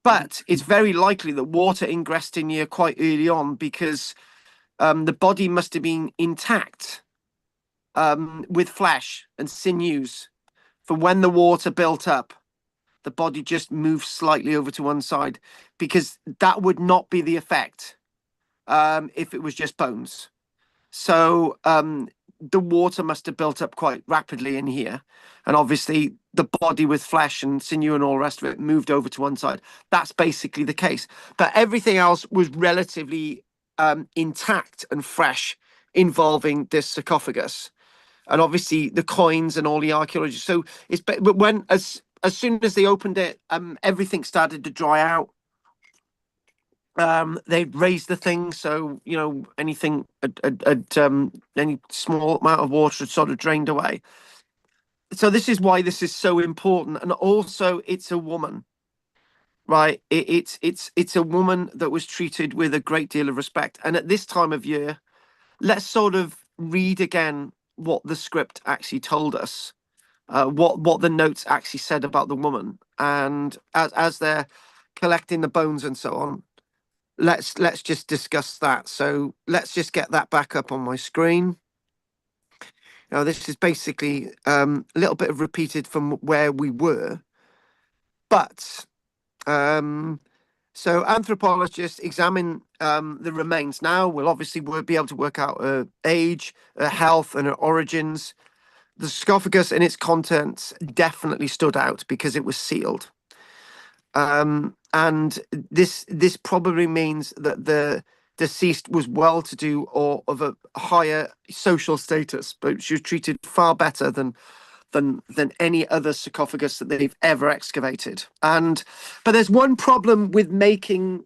But it's very likely that water ingressed in here quite early on because the body must have been intact with flesh and sinews. For when the water built up, the body just moved slightly over to one side, because that would not be the effect if it was just bones. So the water must have built up quite rapidly in here. And obviously the body with flesh and sinew and all the rest of it moved over to one side. That's basically the case. But everything else was relatively intact and fresh involving this sarcophagus. And obviously the coins and all the archaeology. So but when as soon as they opened it, everything started to dry out. They raised the thing, so you know anything any small amount of water had sort of drained away. So this is why this is so important, and also it's a woman, right? It's a woman that was treated with a great deal of respect, and at this time of year, let's sort of read again what the script actually told us, what the notes actually said about the woman, and as they're collecting the bones and so on. Let's just discuss that. So let's just get that back up on my screen. Now this is basically a little bit of repeated from where we were, but so anthropologists examine the remains. Now we'll obviously be able to work out her age, her health, and her origins. The sarcophagus and its contents definitely stood out because it was sealed. And this probably means that the deceased was well-to-do or of a higher social status, but she was treated far better than any other sarcophagus that they've ever excavated. But there's one problem with making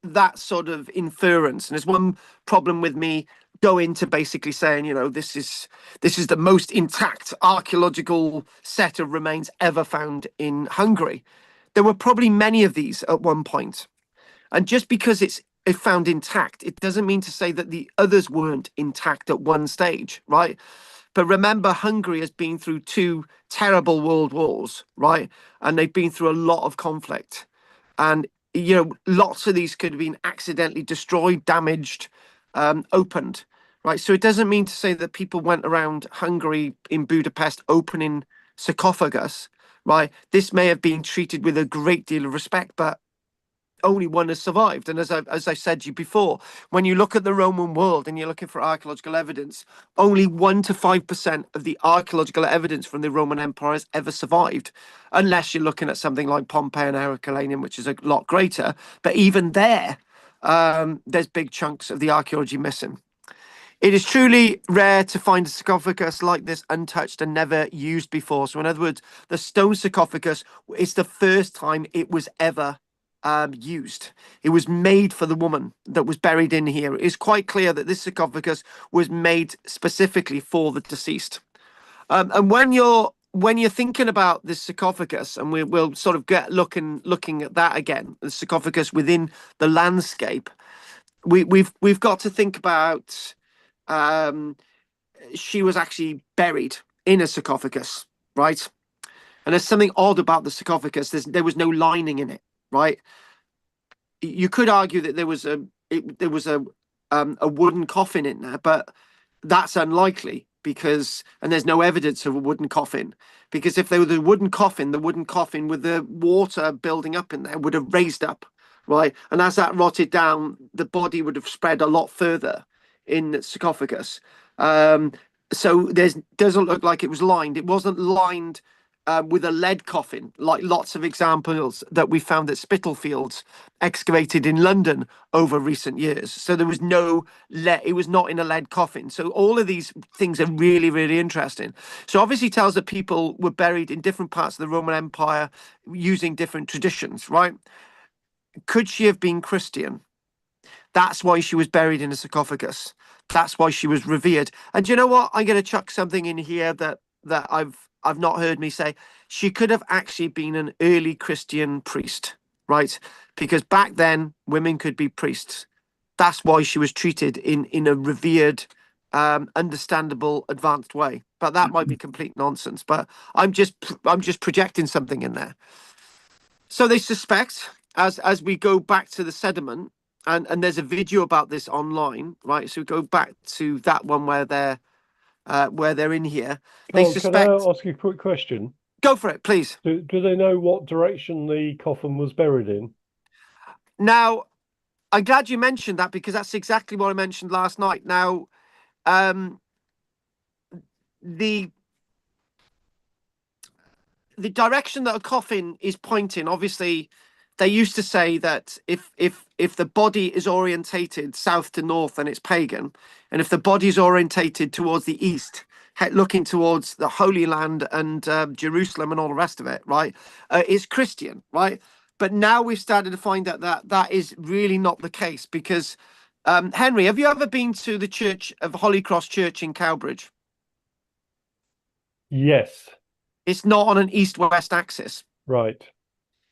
that sort of inference, and there's one problem with me going to basically saying, you know, this is the most intact archaeological set of remains ever found in Hungary. There were probably many of these at one point. And just because it's found intact, it doesn't mean to say that the others weren't intact at one stage, right? But remember, Hungary has been through 2 terrible world wars, right? And they've been through a lot of conflict. And, you know, lots of these could have been accidentally destroyed, damaged, opened, right? So it doesn't mean to say that people went around Hungary in Budapest opening sarcophagus. Right, this may have been treated with a great deal of respect, but only one has survived. And as I said to you before, when you look at the Roman world and you're looking for archaeological evidence, only 1 to 5% of the archaeological evidence from the Roman Empire has ever survived, unless you're looking at something like Pompeii and Herculaneum, which is a lot greater. But even there, there's big chunks of the archaeology missing. It is truly rare to find a sarcophagus like this untouched and never used before. So in other words, the stone sarcophagus is the first time it was ever used. It was made for the woman that was buried in here. It's quite clear that this sarcophagus was made specifically for the deceased. And when you're thinking about this sarcophagus, and we'll sort of get looking at that again, the sarcophagus within the landscape, we've got to think about she was actually buried in a sarcophagus, right? And there's something odd about the sarcophagus. There was no lining in it, right? You could argue that there was a wooden coffin in there, but that's unlikely because, and there's no evidence of a wooden coffin, because if there was a wooden coffin with the water building up in there would have raised up, right? And as that rotted down, the body would have spread a lot further in the sarcophagus. So doesn't look like it was lined. It wasn't lined with a lead coffin, like lots of examples that we found at Spitalfields excavated in London over recent years. So there was no lead, it was not in a lead coffin. So all of these things are really, really interesting. So obviously tells that people were buried in different parts of the Roman Empire using different traditions, right? Could she have been Christian? That's why she was buried in a sarcophagus. That's why she was revered. And do you know what? I'm going to chuck something in here that I've not heard me say. She could have actually been an early Christian priest. right? Because back then women could be priests. That's why she was treated in a revered, understandable, advanced way. But that might be complete nonsense. But I'm just projecting something in there. So they suspect, as we go back to the sediment, and there's a video about this online, right? So we go back to that one where they're in here. They Carl, suspect. can I ask you a quick question? Go for it, please. Do they know what direction the coffin was buried in? Now, I'm glad you mentioned that because that's exactly what I mentioned last night. Now, the direction that a coffin is pointing, obviously, they used to say that if the body is orientated south to north, then it's pagan, and if the body is orientated towards the east, looking towards the Holy Land and Jerusalem and all the rest of it, right, it's Christian, right? But now we've started to find out that that is really not the case because, Henry, have you ever been to the Church of Holy Cross Church in Cowbridge? Yes. It's not on an east-west axis. Right.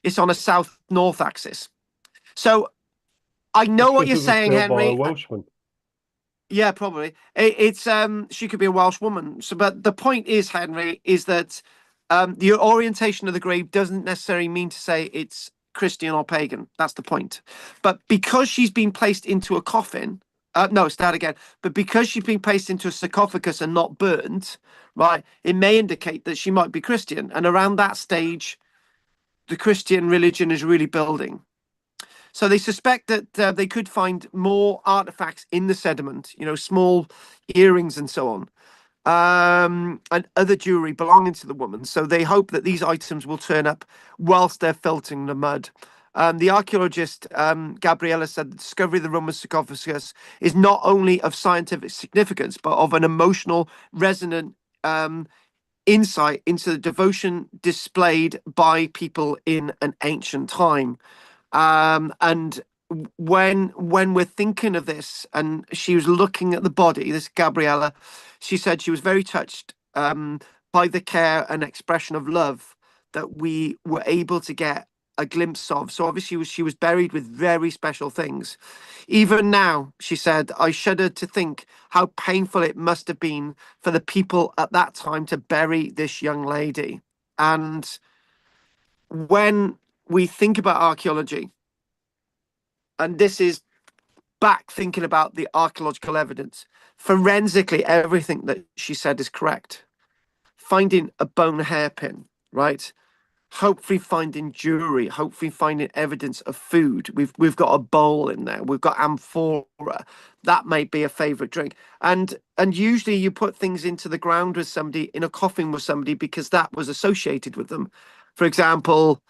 It's on a south-north axis. So I know what you're Because it was saying, built by a Henry. Welshman. Yeah, probably. It's she could be a Welsh woman. So, but the point is, Henry, is that the orientation of the grave doesn't necessarily mean to say it's Christian or pagan. That's the point. But because she's been placed into a coffin, no, start again. But because she's been placed into a sarcophagus and not burnt, right, it may indicate that she might be Christian. And around that stage, the Christian religion is really building. So they suspect that they could find more artifacts in the sediment, you know, small earrings and so on, and other jewelry belonging to the woman. So they hope that these items will turn up whilst they're filtering the mud. The archaeologist Gabriella said the discovery of the Roman sarcophagus is not only of scientific significance, but of an emotional, resonant insight into the devotion displayed by people in an ancient time. And when we're thinking of this, and she was looking at the body, this Gabriella, she said she was very touched by the care and expression of love that we were able to get a glimpse of. So obviously she was buried with very special things. Even now, she said, I shudder to think how painful it must have been for the people at that time to bury this young lady. And when we think about archaeology, and this is back thinking about the archaeological evidence, forensically, everything that she said is correct. Finding a bone hairpin, right? Hopefully finding jewelry, hopefully finding evidence of food. We've got a bowl in there. We've got amphora. That may be a favorite drink. And usually you put things into the ground with somebody, in a coffin with somebody, because that was associated with them. For example,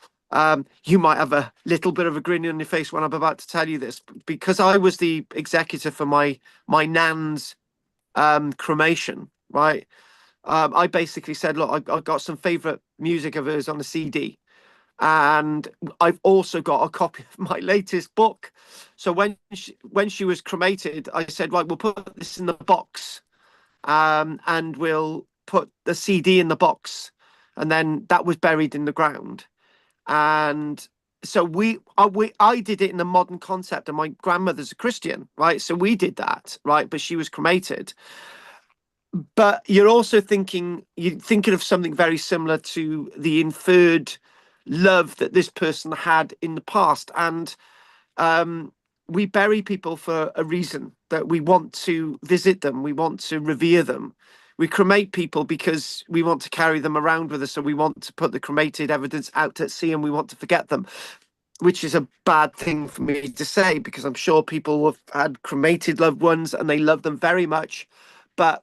you might have a little bit of a grin on your face when I'm about to tell you this, because I was the executor for my nan's cremation, right? I basically said, look, I've got some favorite music of hers on a CD, and I've also got a copy of my latest book. So when she was cremated, I said, right, we'll put this in the box, and we'll put the CD in the box, and then that was buried in the ground. And so I did it in a modern concept, and my grandmother's a Christian, right? So we did that, right? But she was cremated. But you're also thinking of something very similar to the inferred love that this person had in the past. And we bury people for a reason, that we want to visit them, we want to revere them. We cremate people because we want to carry them around with us, so we want to put the cremated evidence out at sea, and we want to forget them, which is a bad thing for me to say, because I'm sure people have had cremated loved ones and they love them very much. But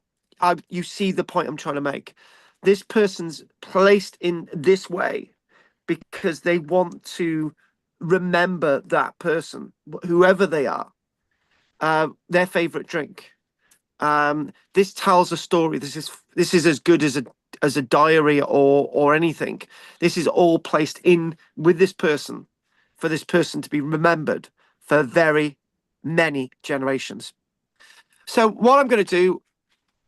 you see the point I'm trying to make. This person's placed in this way because they want to remember that person, whoever they are, their favorite drink. This tells a story. This is as good as a diary or anything. This is all placed in with this person for this person to be remembered for very many generations. So what I'm going to do,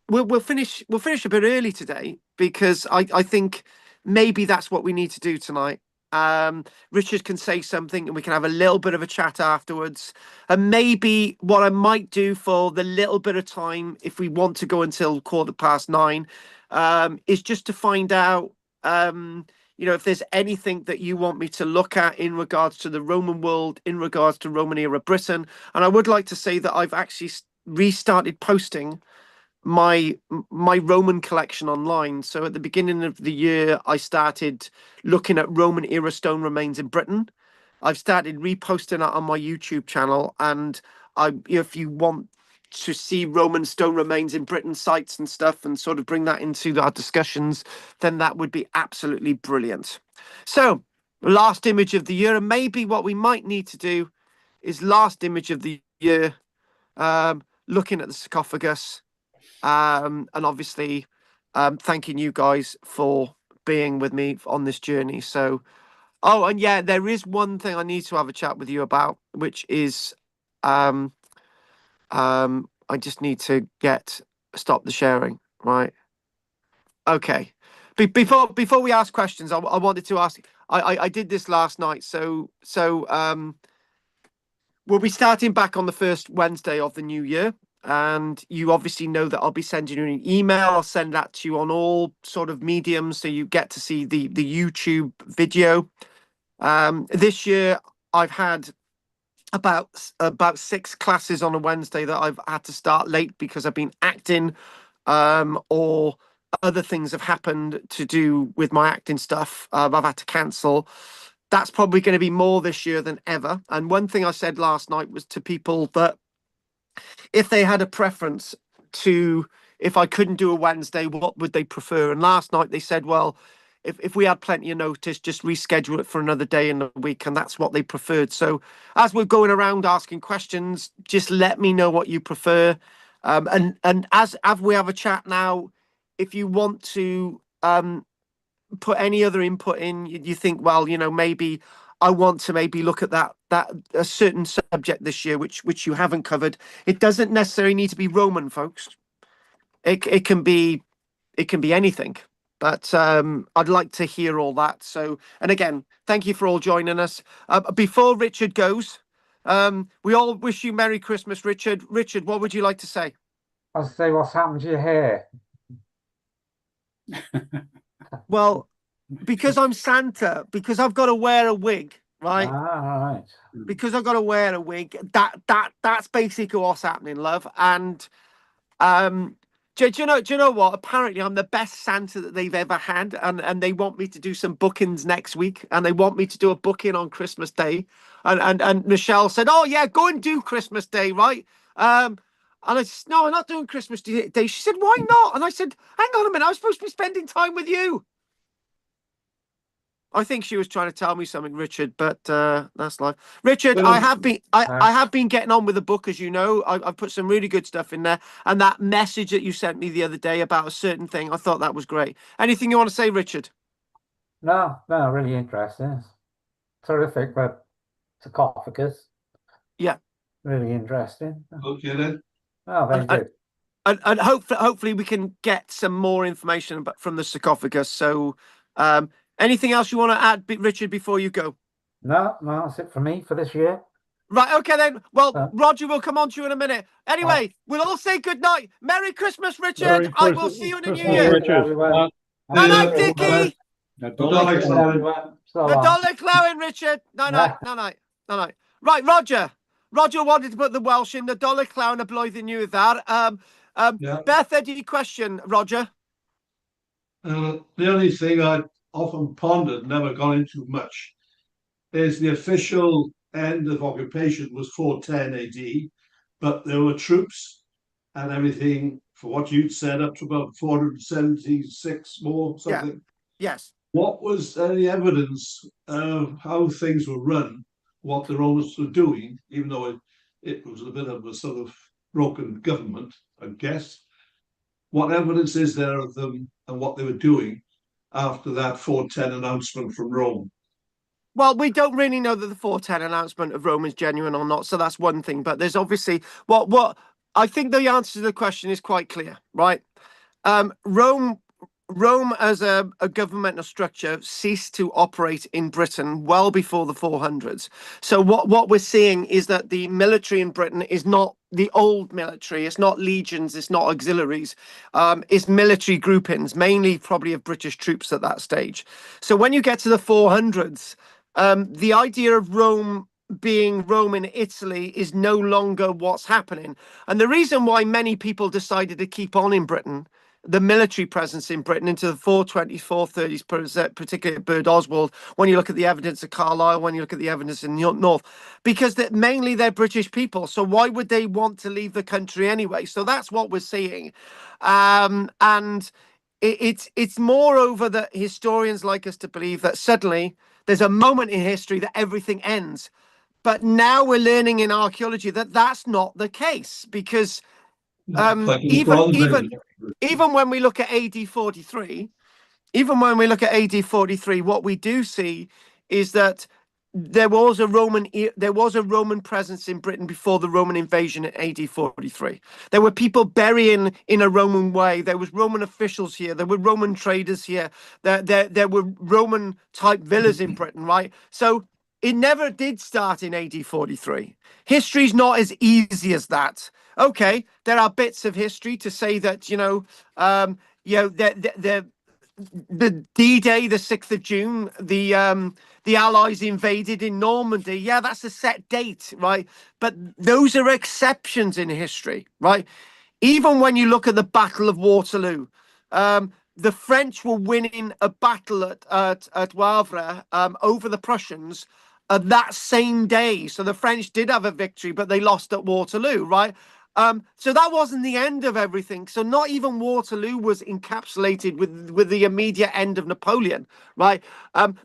we'll finish a bit early today, because I think maybe that's what we need to do tonight. Richard can say something and we can have a little bit of a chat afterwards. And maybe what I might do for the little bit of time, if we want to go until 9:15, is just to find out, if there's anything that you want me to look at in regards to the Roman world, in regards to Roman era Britain. And I would like to say that I've actually restarted posting my Roman collection online. So at the beginning of the year, I started looking at Roman era stone remains in Britain. I've started reposting it on my YouTube channel, and if you want to see Roman stone remains in Britain sites and stuff, and sort of bring that into our discussions, then that would be absolutely brilliant. So, last image of the year, and maybe what we might need to do is last image of the year, looking at the sarcophagus. And obviously thanking you guys for being with me on this journey. So, oh, and yeah, there is one thing I need to have a chat with you about, which is I just need to stop the sharing, right? Okay. Before we ask questions, I wanted to ask, I did this last night, so we'll be starting back on the first Wednesday of the new year. And you obviously know that I'll be sending you an email. I'll send that to you on all sort of mediums, so you get to see the YouTube video. This year I've had about 6 classes on a Wednesday that I've had to start late because I've been acting, or other things have happened to do with my acting stuff. I've had to cancel. That's probably going to be more this year than ever. And one thing I said last night was to people that if they had a preference to, if I couldn't do a Wednesday, what would they prefer? And last night they said, well, if we had plenty of notice, just reschedule it for another day in the week. And that's what they preferred. So as we're going around asking questions, just let me know what you prefer. And as we have a chat now, if you want to put any other input in, you think, well, maybe I want to maybe look at that a certain subject this year, which you haven't covered. It doesn't necessarily need to be Roman, folks. It can be anything. But I'd like to hear all that. So, and again, thank you for all joining us. Before Richard goes, we all wish you Merry Christmas, Richard. Richard, what would you like to say? I'll say what's happened to your hair. Well, because I'm Santa, because I've got to wear a wig, right? Right. Because I've got to wear a wig. That's basically what's happening, love. And do you know what? Apparently, I'm the best Santa that they've ever had, and they want me to do some bookings next week, and they want me to do a booking on Christmas Day. And Michelle said, "Oh yeah, go and do Christmas Day, right?" And I said, "No, I'm not doing Christmas Day." She said, "Why not?" And I said, "Hang on a minute, I was supposed to be spending time with you." I think she was trying to tell me something, Richard, but that's life. Richard, Well, I have been getting on with the book, as you know. I've put some really good stuff in there, and that message that you sent me the other day about a certain thing, I thought that was great. Anything you want to say, Richard? No, really interesting. It's terrific, but sarcophagus. Yeah. Really interesting. Okay then. Oh, very good. And hopefully we can get some more information from the sarcophagus. So, anything else you want to add, Richard, before you go? No, that's it for me for this year. Right, okay then. Well, Roger will come on to you in a minute. Anyway, we'll all say good night. Merry Christmas, Richard. Merry I will see you in the new Christmas, year. Richard. Everyone. Night night, Dickie. Nadolig Llawen. Everyone. So long. Nadolig Llawen, Richard. Night night, night night, night night. Right, Roger. Roger wanted to put the Welsh in. Nadolig Llawen a blwyddyn new that. Yeah. Beth, any question, Roger? The only thing I often pondered, never gone into much, is the official end of occupation was 410 AD, but there were troops and everything, for what you'd said, up to about 476 more, something. Yes. What was any evidence of how things were run, what the Romans were doing, even though it was a bit of a sort of broken government, I guess? What evidence is there of them and what they were doing after that 410 announcement from Rome? Well, we don't really know that the 410 announcement of Rome is genuine or not, so that's one thing. But there's obviously what I think the answer to the question is quite clear, right? Rome Rome as a governmental structure ceased to operate in Britain well before the 400s. So what we're seeing is that the military in Britain is not the old military. It's not legions. It's not auxiliaries. It's military groupings, mainly probably of British troops at that stage. So when you get to the 400s, the idea of Rome being Rome in Italy is no longer what's happening. And the reason why many people decided to keep on in Britain, the military presence in Britain into the 420s, 430s, particularly at Byrd Oswald, when you look at the evidence of Carlisle, when you look at the evidence in the north, because mainly they're British people. So why would they want to leave the country anyway? So that's what we're seeing. And it's moreover that historians like us to believe that suddenly there's a moment in history that everything ends. But now we're learning in archaeology that that's not the case, because Like in the Bronze Age. even when we look at AD 43, what we do see is that there was a Roman presence in Britain before the Roman invasion in AD 43. There were people burying in a Roman way. There was Roman officials here. There were Roman traders here. There were Roman type villas in Britain, right? So it never did start in AD 43. History's not as easy as that. Okay, there are bits of history to say that, the D-Day, the 6th of June, the Allies invaded in Normandy. Yeah, that's a set date, right? But those are exceptions in history, right? Even when you look at the Battle of Waterloo, the French were winning a battle at Wavre over the Prussians that same day. So the French did have a victory, but they lost at Waterloo, right? So that wasn't the end of everything. So not even Waterloo was encapsulated with the immediate end of Napoleon, right?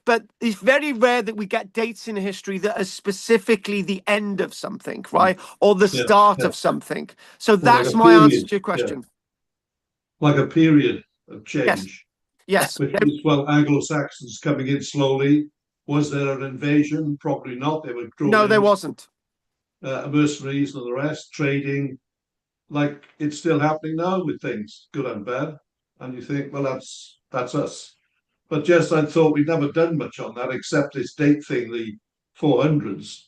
But it's very rare that we get dates in history that are specifically the end of something, right? Or the start of something. So that's like my answer period, to your question. Like a period of change. Yes. Which is, well, Anglo-Saxons coming in slowly. Was there an invasion? Probably not. They were drawn No, in, there wasn't. mercenaries and the rest, trading. Like it's still happening now with things, good and bad. And you think, well, that's us. But just I thought we'd never done much on that except this date thing, the 400s,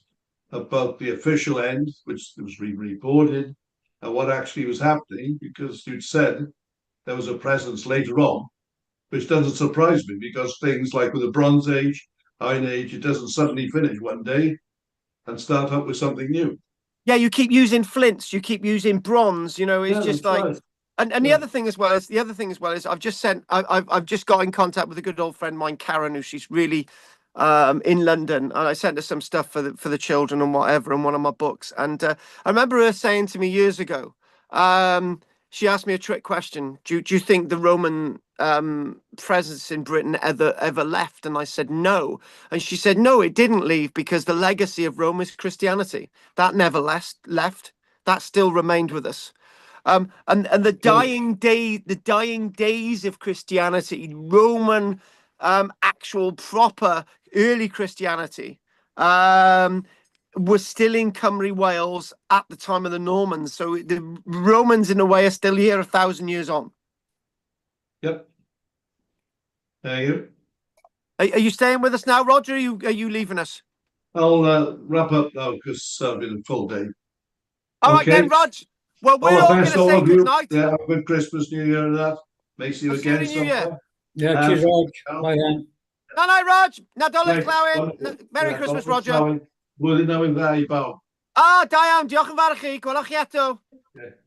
about the official end, which was reported, and what actually was happening, because you'd said there was a presence later on, which doesn't surprise me because things like with the Bronze Age, Iron Age, it doesn't suddenly finish one day and start up with something new. Yeah, you keep using flints, you keep using bronze, it's just like right. and the other thing as well is I've just got in contact with a good old friend of mine, Karen, who she's really in London, and I sent her some stuff for the children and whatever, and one of my books. And I remember her saying to me years ago, she asked me a trick question. Do you think the Roman presence in Britain ever left? And I said no. And she said no, it didn't leave because the legacy of Rome is Christianity. That never left. That still remained with us. And the dying days of Christianity, Roman, actual proper early Christianity, was still in Cymru, Wales at the time of the Normans. So the Romans, in a way, are still here 1,000 years on. Yep. There you. Are you staying with us now, Roger? Are you leaving us? I'll wrap up now because I've been a full day. All right then, Rog. Well, we're all going to say good night. Yeah, have a good Christmas, New Year, and that. Make see you again sometime. Yeah, cheers, Rog. Bye then. No, Rog. Nadolig Clywyn. Merry Christmas, Roger. Blwyddyn newydd dda I bawb. Da iawn. Diolch yn fawr i chi. Gwelwch chi eto.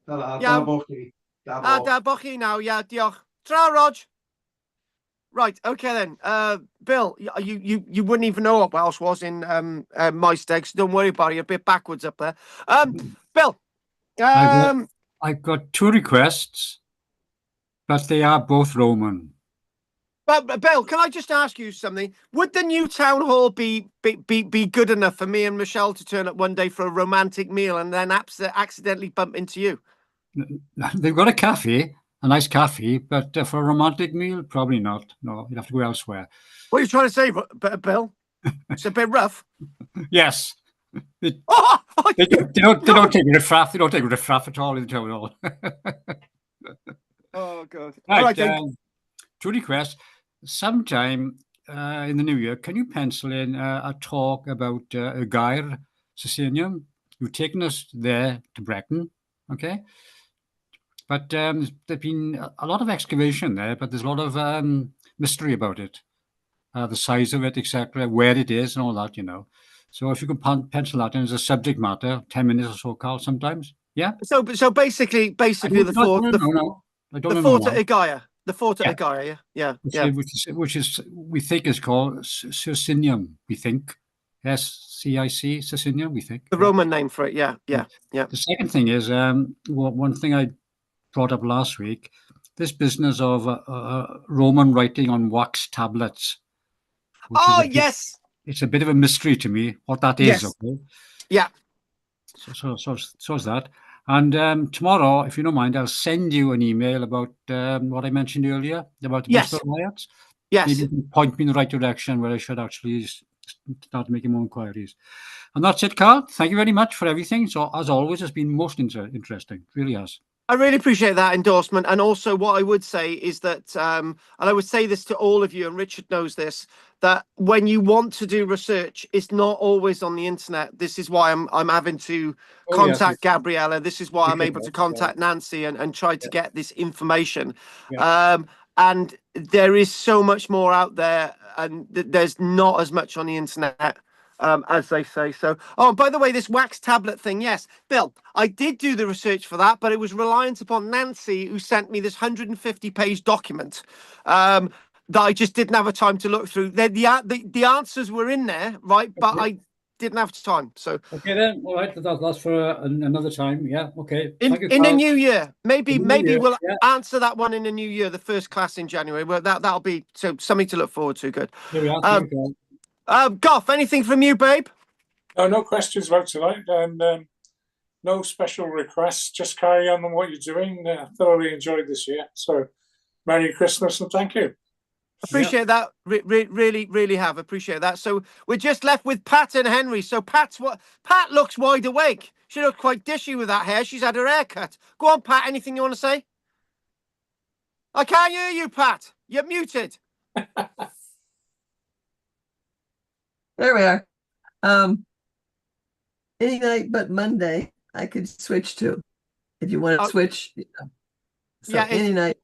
Da bo chi. Da bo chi now. Yeah, diolch. Tra, Rog. Right, okay then. Bill, you wouldn't even know what Welsh was in my stakes. Don't worry about it. You're a bit backwards up there. Bill. I've got two requests, but they are both Roman. But Bill, can I just ask you something? Would the new town hall be good enough for me and Michelle to turn up one day for a romantic meal and then accidentally bump into you? They've got a nice cafe, but for a romantic meal, probably not. No, you'd have to go elsewhere. What are you trying to say, Bill? It's a bit rough. Yes. They don't take riffraff. They don't take riffraff at all in the town hall. Oh, God. Right, All right, then. to request sometime in the new year, can you pencil in a talk about a Gair Sicilian? You've taken us there to Brecon, okay? But there's been a lot of excavation there, but there's a lot of mystery about it. The size of it, etc., where it is and all that, you know. So if you can pencil that in as a subject matter, 10 minutes or so, Carl, sometimes. Yeah? So basically the fort, I don't the know fort now. at Igaia. The fort at Yeah. Igaia, yeah. Which is we think is called Sicinium, we think. SCIC, Sicinium, we think. The yeah. Roman name for it, yeah. The second thing is, one thing I brought up last week, this business of Roman writing on wax tablets. Which Oh, is yes. It's a bit of a mystery to me what that is. Yes. Okay. Yeah. So is that. And tomorrow, if you don't mind, I'll send you an email about what I mentioned earlier about the Yes. Bristol riots. Yes. Maybe you can point me in the right direction where I should actually start making more inquiries. And that's it, Carl. Thank you very much for everything. So, as always, it's been most interesting. It really has. I really appreciate that endorsement. And also what I would say is that, and I would say this to all of you, and Richard knows this, that when you want to do research, it's not always on the internet. This is why I'm having to contact Gabriella. This is why I'm able to contact Nancy and try to get this information. And there is so much more out there, and there's not as much on the internet. As they say. So, oh, by the way, this wax tablet thing, yes, Bill, I did do the research for that, but it was reliant upon Nancy, who sent me this 150-page document that I just didn't have a time to look through. The answers were in there, right? But I didn't have time. So okay then, all right, that's for another time. Yeah, okay. in the new year, maybe we'll answer that one in the new year, the first class in January. Well, that'll be so something to look forward to. Good. Here we are. Goff, anything from you, babe? No questions about tonight, and no special requests. Just carry on what you're doing. Thoroughly enjoyed this year. So, Merry Christmas and thank you. Appreciate that. Really have appreciate that. So we're just left with Pat and Henry. So Pat looks wide awake. She looks quite dishy with that hair. She's had her hair cut. Go on, Pat. Anything you want to say? I can't hear you, Pat. You're muted. There we are. Any night but Monday, I could switch to. If you want to switch, So any night.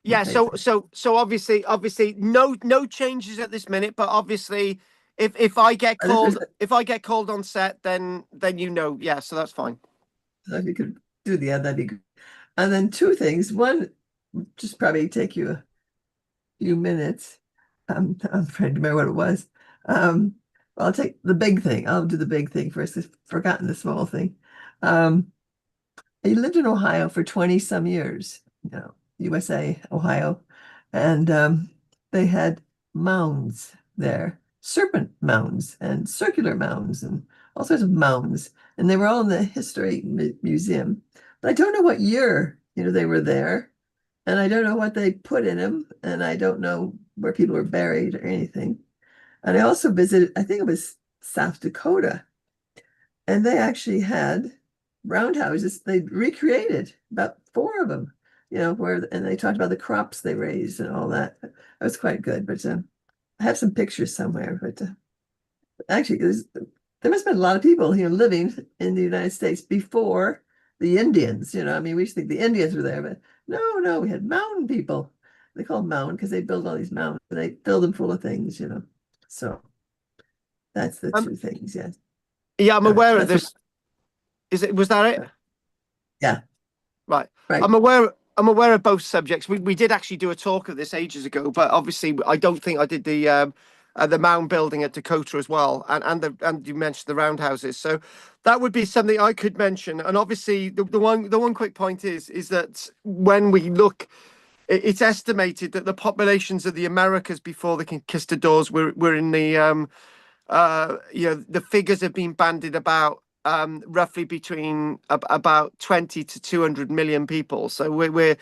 Yeah. So obviously, no changes at this minute. But obviously, if I get called on set, then you know, yeah. So that's fine. So if you could do that'd be good. And then two things. One, just probably take you a few minutes. I'm trying to remember what it was. I'll take the big thing. I'll do the big thing first. I've forgotten the small thing. I lived in Ohio for 20 some years, USA, Ohio. And they had mounds there, serpent mounds and circular mounds and all sorts of mounds. And they were all in the History Museum. But I don't know what year, they were there. And I don't know what they put in them. And I don't know where people were buried or anything. And I also visited, I think it was South Dakota. And they actually had roundhouses. They recreated about 4 of them, and they talked about the crops they raised and all that. That was quite good. But I have some pictures somewhere. But actually, there must have been a lot of people, living in the United States before the Indians. We used to think the Indians were there, but no, we had mountain people. They call them mountain because they build all these mountains. They fill them full of things, So that's the two things, yes. Yeah, I'm aware of this. Was that it? Yeah. Right. I'm aware of both subjects. We did actually do a talk of this ages ago, but obviously I don't think I did the mound building at Dakota as well, and you mentioned the roundhouses. So that would be something I could mention. And obviously the one quick point is that when we look, it's estimated that the populations of the Americas before the conquistadors were in the the figures have been bandied about roughly between about 20 to 200 million people. So we're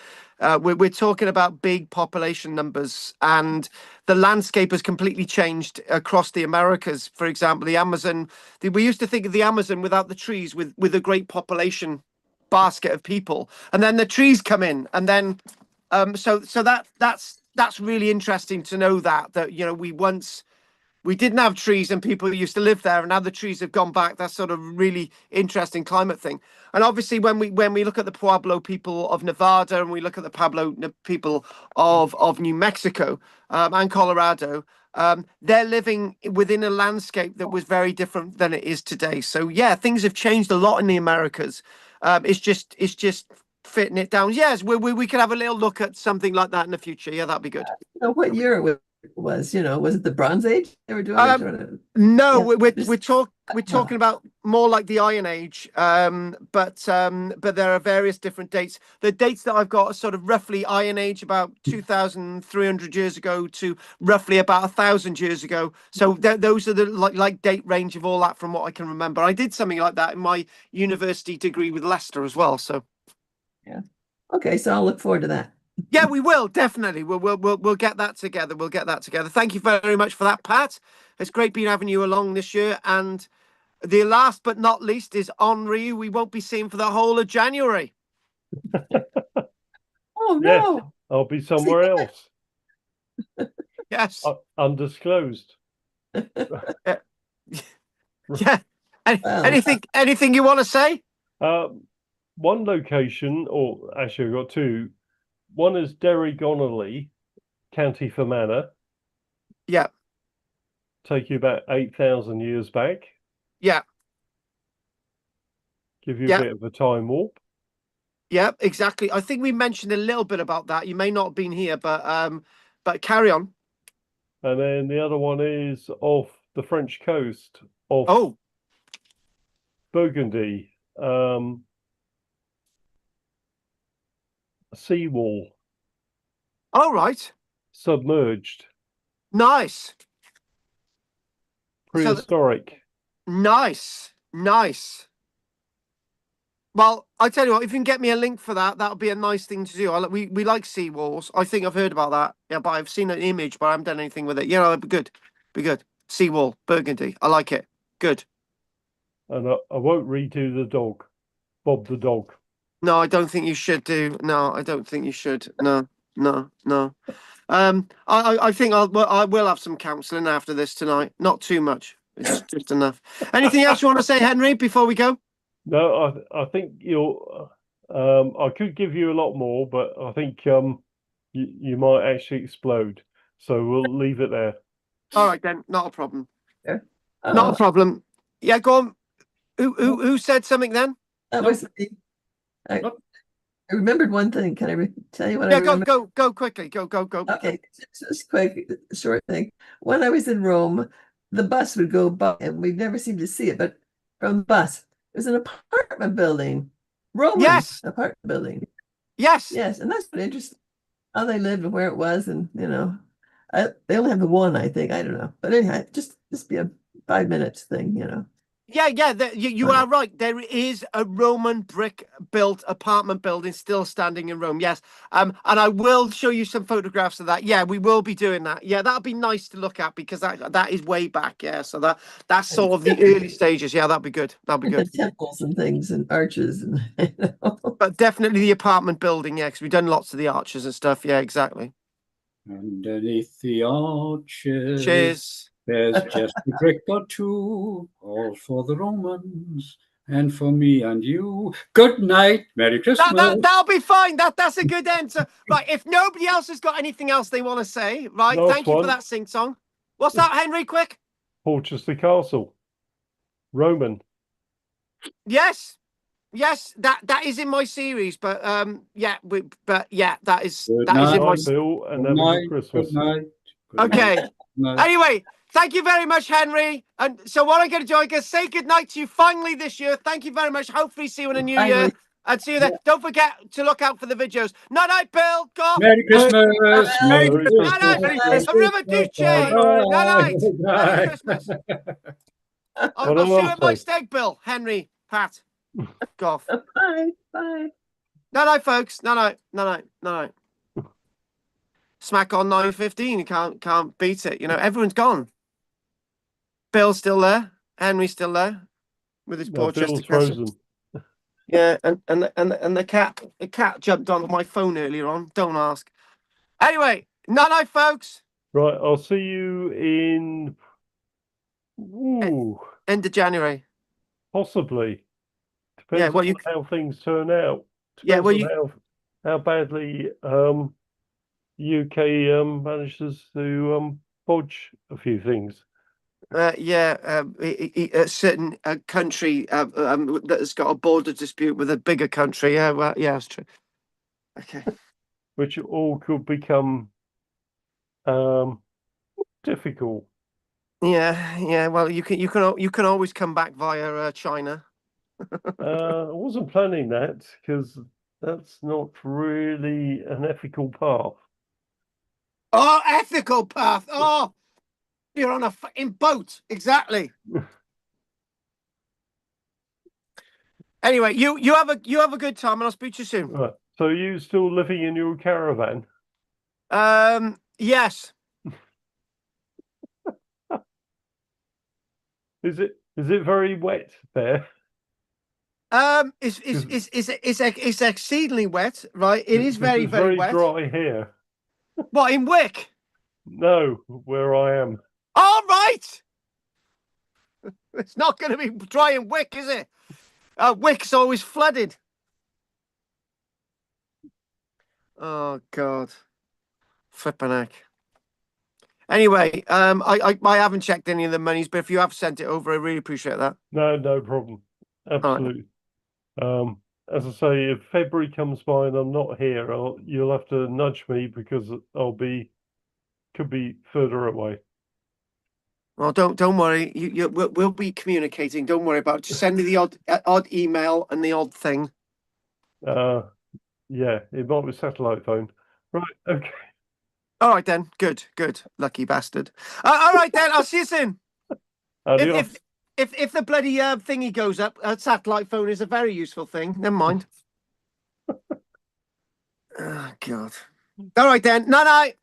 talking about big population numbers, and the landscape has completely changed across the Americas. For example, the Amazon. We used to think of the Amazon without the trees, with a great population basket of people, and then the trees come in, and then So that's really interesting to know that you know we didn't have trees and people used to live there, and now the trees have gone back. That's sort of really interesting climate thing. And obviously, when we look at the Pueblo people of Nevada and we look at the people of New Mexico and Colorado, they're living within a landscape that was very different than it is today. So yeah, things have changed a lot in the Americas. It's just fitting it down. Yes, we could have a little look at something like that in the future. Yeah, that'd be good. You know, what year it was, you know, was it the Bronze Age they were doing it? No, Yeah, we're talking about more like the Iron Age. But there are various different dates. The dates that I've got are sort of roughly Iron Age, about 2,300 years ago to roughly about 1,000 years ago. So those are the like date range of all that from what I can remember. I did something like that in my university degree with Leicester as well. So yeah. Okay, so I'll look forward to that. yeah, we will definitely. We'll get that together. We'll get that together. Thank you very much for that, Pat. It's great being having you along this year. And the last but not least is Henri, who we won't be seeing for the whole of January. Oh Yes, no. I'll be somewhere else, Yes. undisclosed. Yeah. Well, Anything you want to say? One location, or actually I've got two. One is Derry Gonnerley, County Fermanagh. Yeah. Take you about 8,000 years back. Yeah. Give you Yeah. a bit of a time warp. Yeah, exactly. I think we mentioned a little bit about that. You may not have been here, but carry on. And then the other one is off the French coast, off Oh, Burgundy, seawall, all right. submerged, Nice. prehistoric. Nice. Well, I tell you what, if you can get me a link for that, that would be a nice thing to do. We like seawalls. I think I've heard about that. Yeah, but I've seen an image, but I haven't done anything with it. You know, it'd be good. Be good. Seawall, Burgundy. I like it. Good. And I won't redo the dog, Bob the dog. No, I don't think you should do. No, I don't think you should. No. I think I will have some counselling after this tonight. Not too much. It's just enough. Anything else you want to say, Henry, before we go? No, I think you'll. I could give you a lot more, but I think you might actually explode. So we'll leave it there. All right then, not a problem. Yeah. Not a problem. Yeah, go on. Who said something then? That was me. I remembered one thing. Can I tell you what I Yeah, remember? go quickly. Go. Okay, just quick, short thing. When I was in Rome, the bus would go by, and we've never seemed to see it, but from the bus, it was an apartment building. Roman Yes. apartment building. Yes. Yes, and that's pretty interesting. How they lived and where it was, and you know, they only have the one, I think. I don't know, but anyhow, just be a 5 minutes thing, you know. Yeah. You are right. There is a Roman brick built apartment building still standing in Rome. Yes. And I will show you some photographs of that. Yeah, we will be doing that. Yeah, that'll be nice to look at because that is way back. Yeah. So that's sort of the early stages. Yeah, that'd be good. That'd be And good. the temples and things and arches and you know. But definitely the apartment building. Yeah, because we've done lots of the arches and stuff. Yeah, exactly. Underneath the arches, Cheers. there's just a brick or two, all for the Romans and for me and you. Good night, Merry Christmas. That'll be fine. That's a good answer. Right, if nobody else has got anything else they want to say, right, Last thank you one. for that sing song. What's that, Henry, quick? Portchester Castle, Roman. Yes, that is in my series, but that is Good in night. my. Bye, Bill, and Good have a night. good Christmas. Good night. Good Okay. night. Anyway, thank you very much, Henry. And so what I'm going to do, I'm going to say goodnight to you finally this year. Thank you very much. Hopefully see you in a new year. Finally. And see you there. Don't forget to look out for the videos. Night, Bill. Go. Merry Christmas. Merry Night. Arrivederci. Night. Merry Christmas. I'll see you at my stag, Bill. Henry, Pat. Goff. Bye. Night, folks. Night. Smack on 9:15. You can't beat it. You know, everyone's gone. Bill's still there. Henry's still there with his No, Portchester Bill's Castle. frozen. Yeah, and the cat jumped onto my phone earlier on. Don't ask. Anyway, night, folks. Right, I'll see you in End of January. possibly. Yeah, Depends well, on how things turn out. Yeah, Depends well, on how badly UK manages to bodge a few things. a certain country that has got a border dispute with a bigger country. Yeah, well, yeah, that's true. Okay. Which all could become difficult. Yeah. Well, you can always come back via China. I wasn't planning that because that's not really an ethical path. Oh, ethical path. Oh, you're on a fucking boat. Exactly. Anyway, you have a good time, and I'll speak to you soon. Right. So are you still living in your caravan? Yes. Is it very wet there? It's exceedingly wet, right? It is very, It's very wet. dry here. What, in Wick? No, where I am. All right. It's not going to be dry in Wick, is it? Wick's always flooded. Oh God, flipping heck. Anyway, I haven't checked any of the monies, but if you have sent it over, I really appreciate that. No problem. Absolutely. As I say, if February comes by and I'm not here, you'll have to nudge me because could be further away. Well, don't worry. We'll be communicating. Don't worry about it. Just send me the odd email and the odd thing. Yeah, it might be satellite phone. Right, okay. All right then. Good. Lucky bastard. All right then. I'll see you soon. Adios. If the bloody thingy goes up, a satellite phone is a very useful thing. Never mind. Oh God. All right then. Night.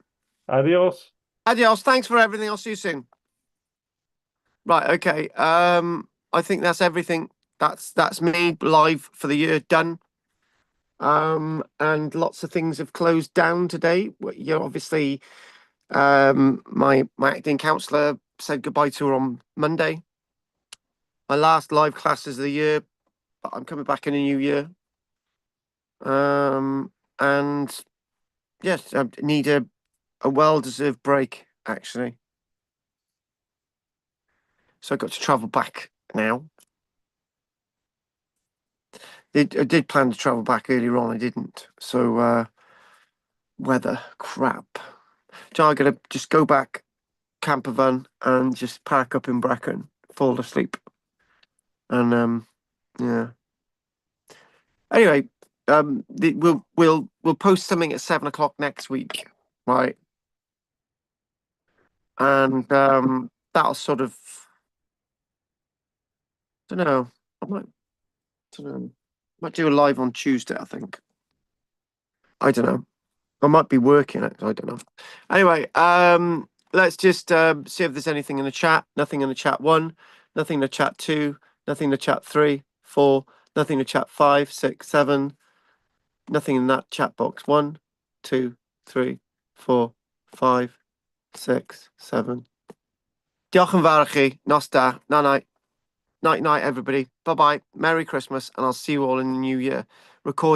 Adios. Adios. Thanks for everything. I'll see you soon. Right. Okay. I think that's everything. That's me live for the year done. And lots of things have closed down today. Obviously, my acting counsellor said goodbye to her on Monday. My last live classes of the year, but I'm coming back in a new year. And yes, I need a well-deserved break, actually. So I got to travel back now. I did plan to travel back earlier on, I didn't. So weather crap. So I'm gonna just go back, camper van, and just park up in Brecon, fall asleep. And yeah. Anyway, we'll post something at 7 o'clock next week, right? And that'll sort of, don't know. Might do a live on Tuesday, I think. I don't know. I might be working it. I don't know. Anyway, let's just see if there's anything in the chat. Nothing in the chat 1, nothing in the chat 2, nothing in the chat 3, 4, nothing in the chat 5, 6, 7, nothing in that chat box. 1, 2, 3, 4, 5, 6, 7. Diolch yn fawr i chi. Nos da. Night. Night, everybody. Bye-bye. Merry Christmas, and I'll see you all in the new year. Record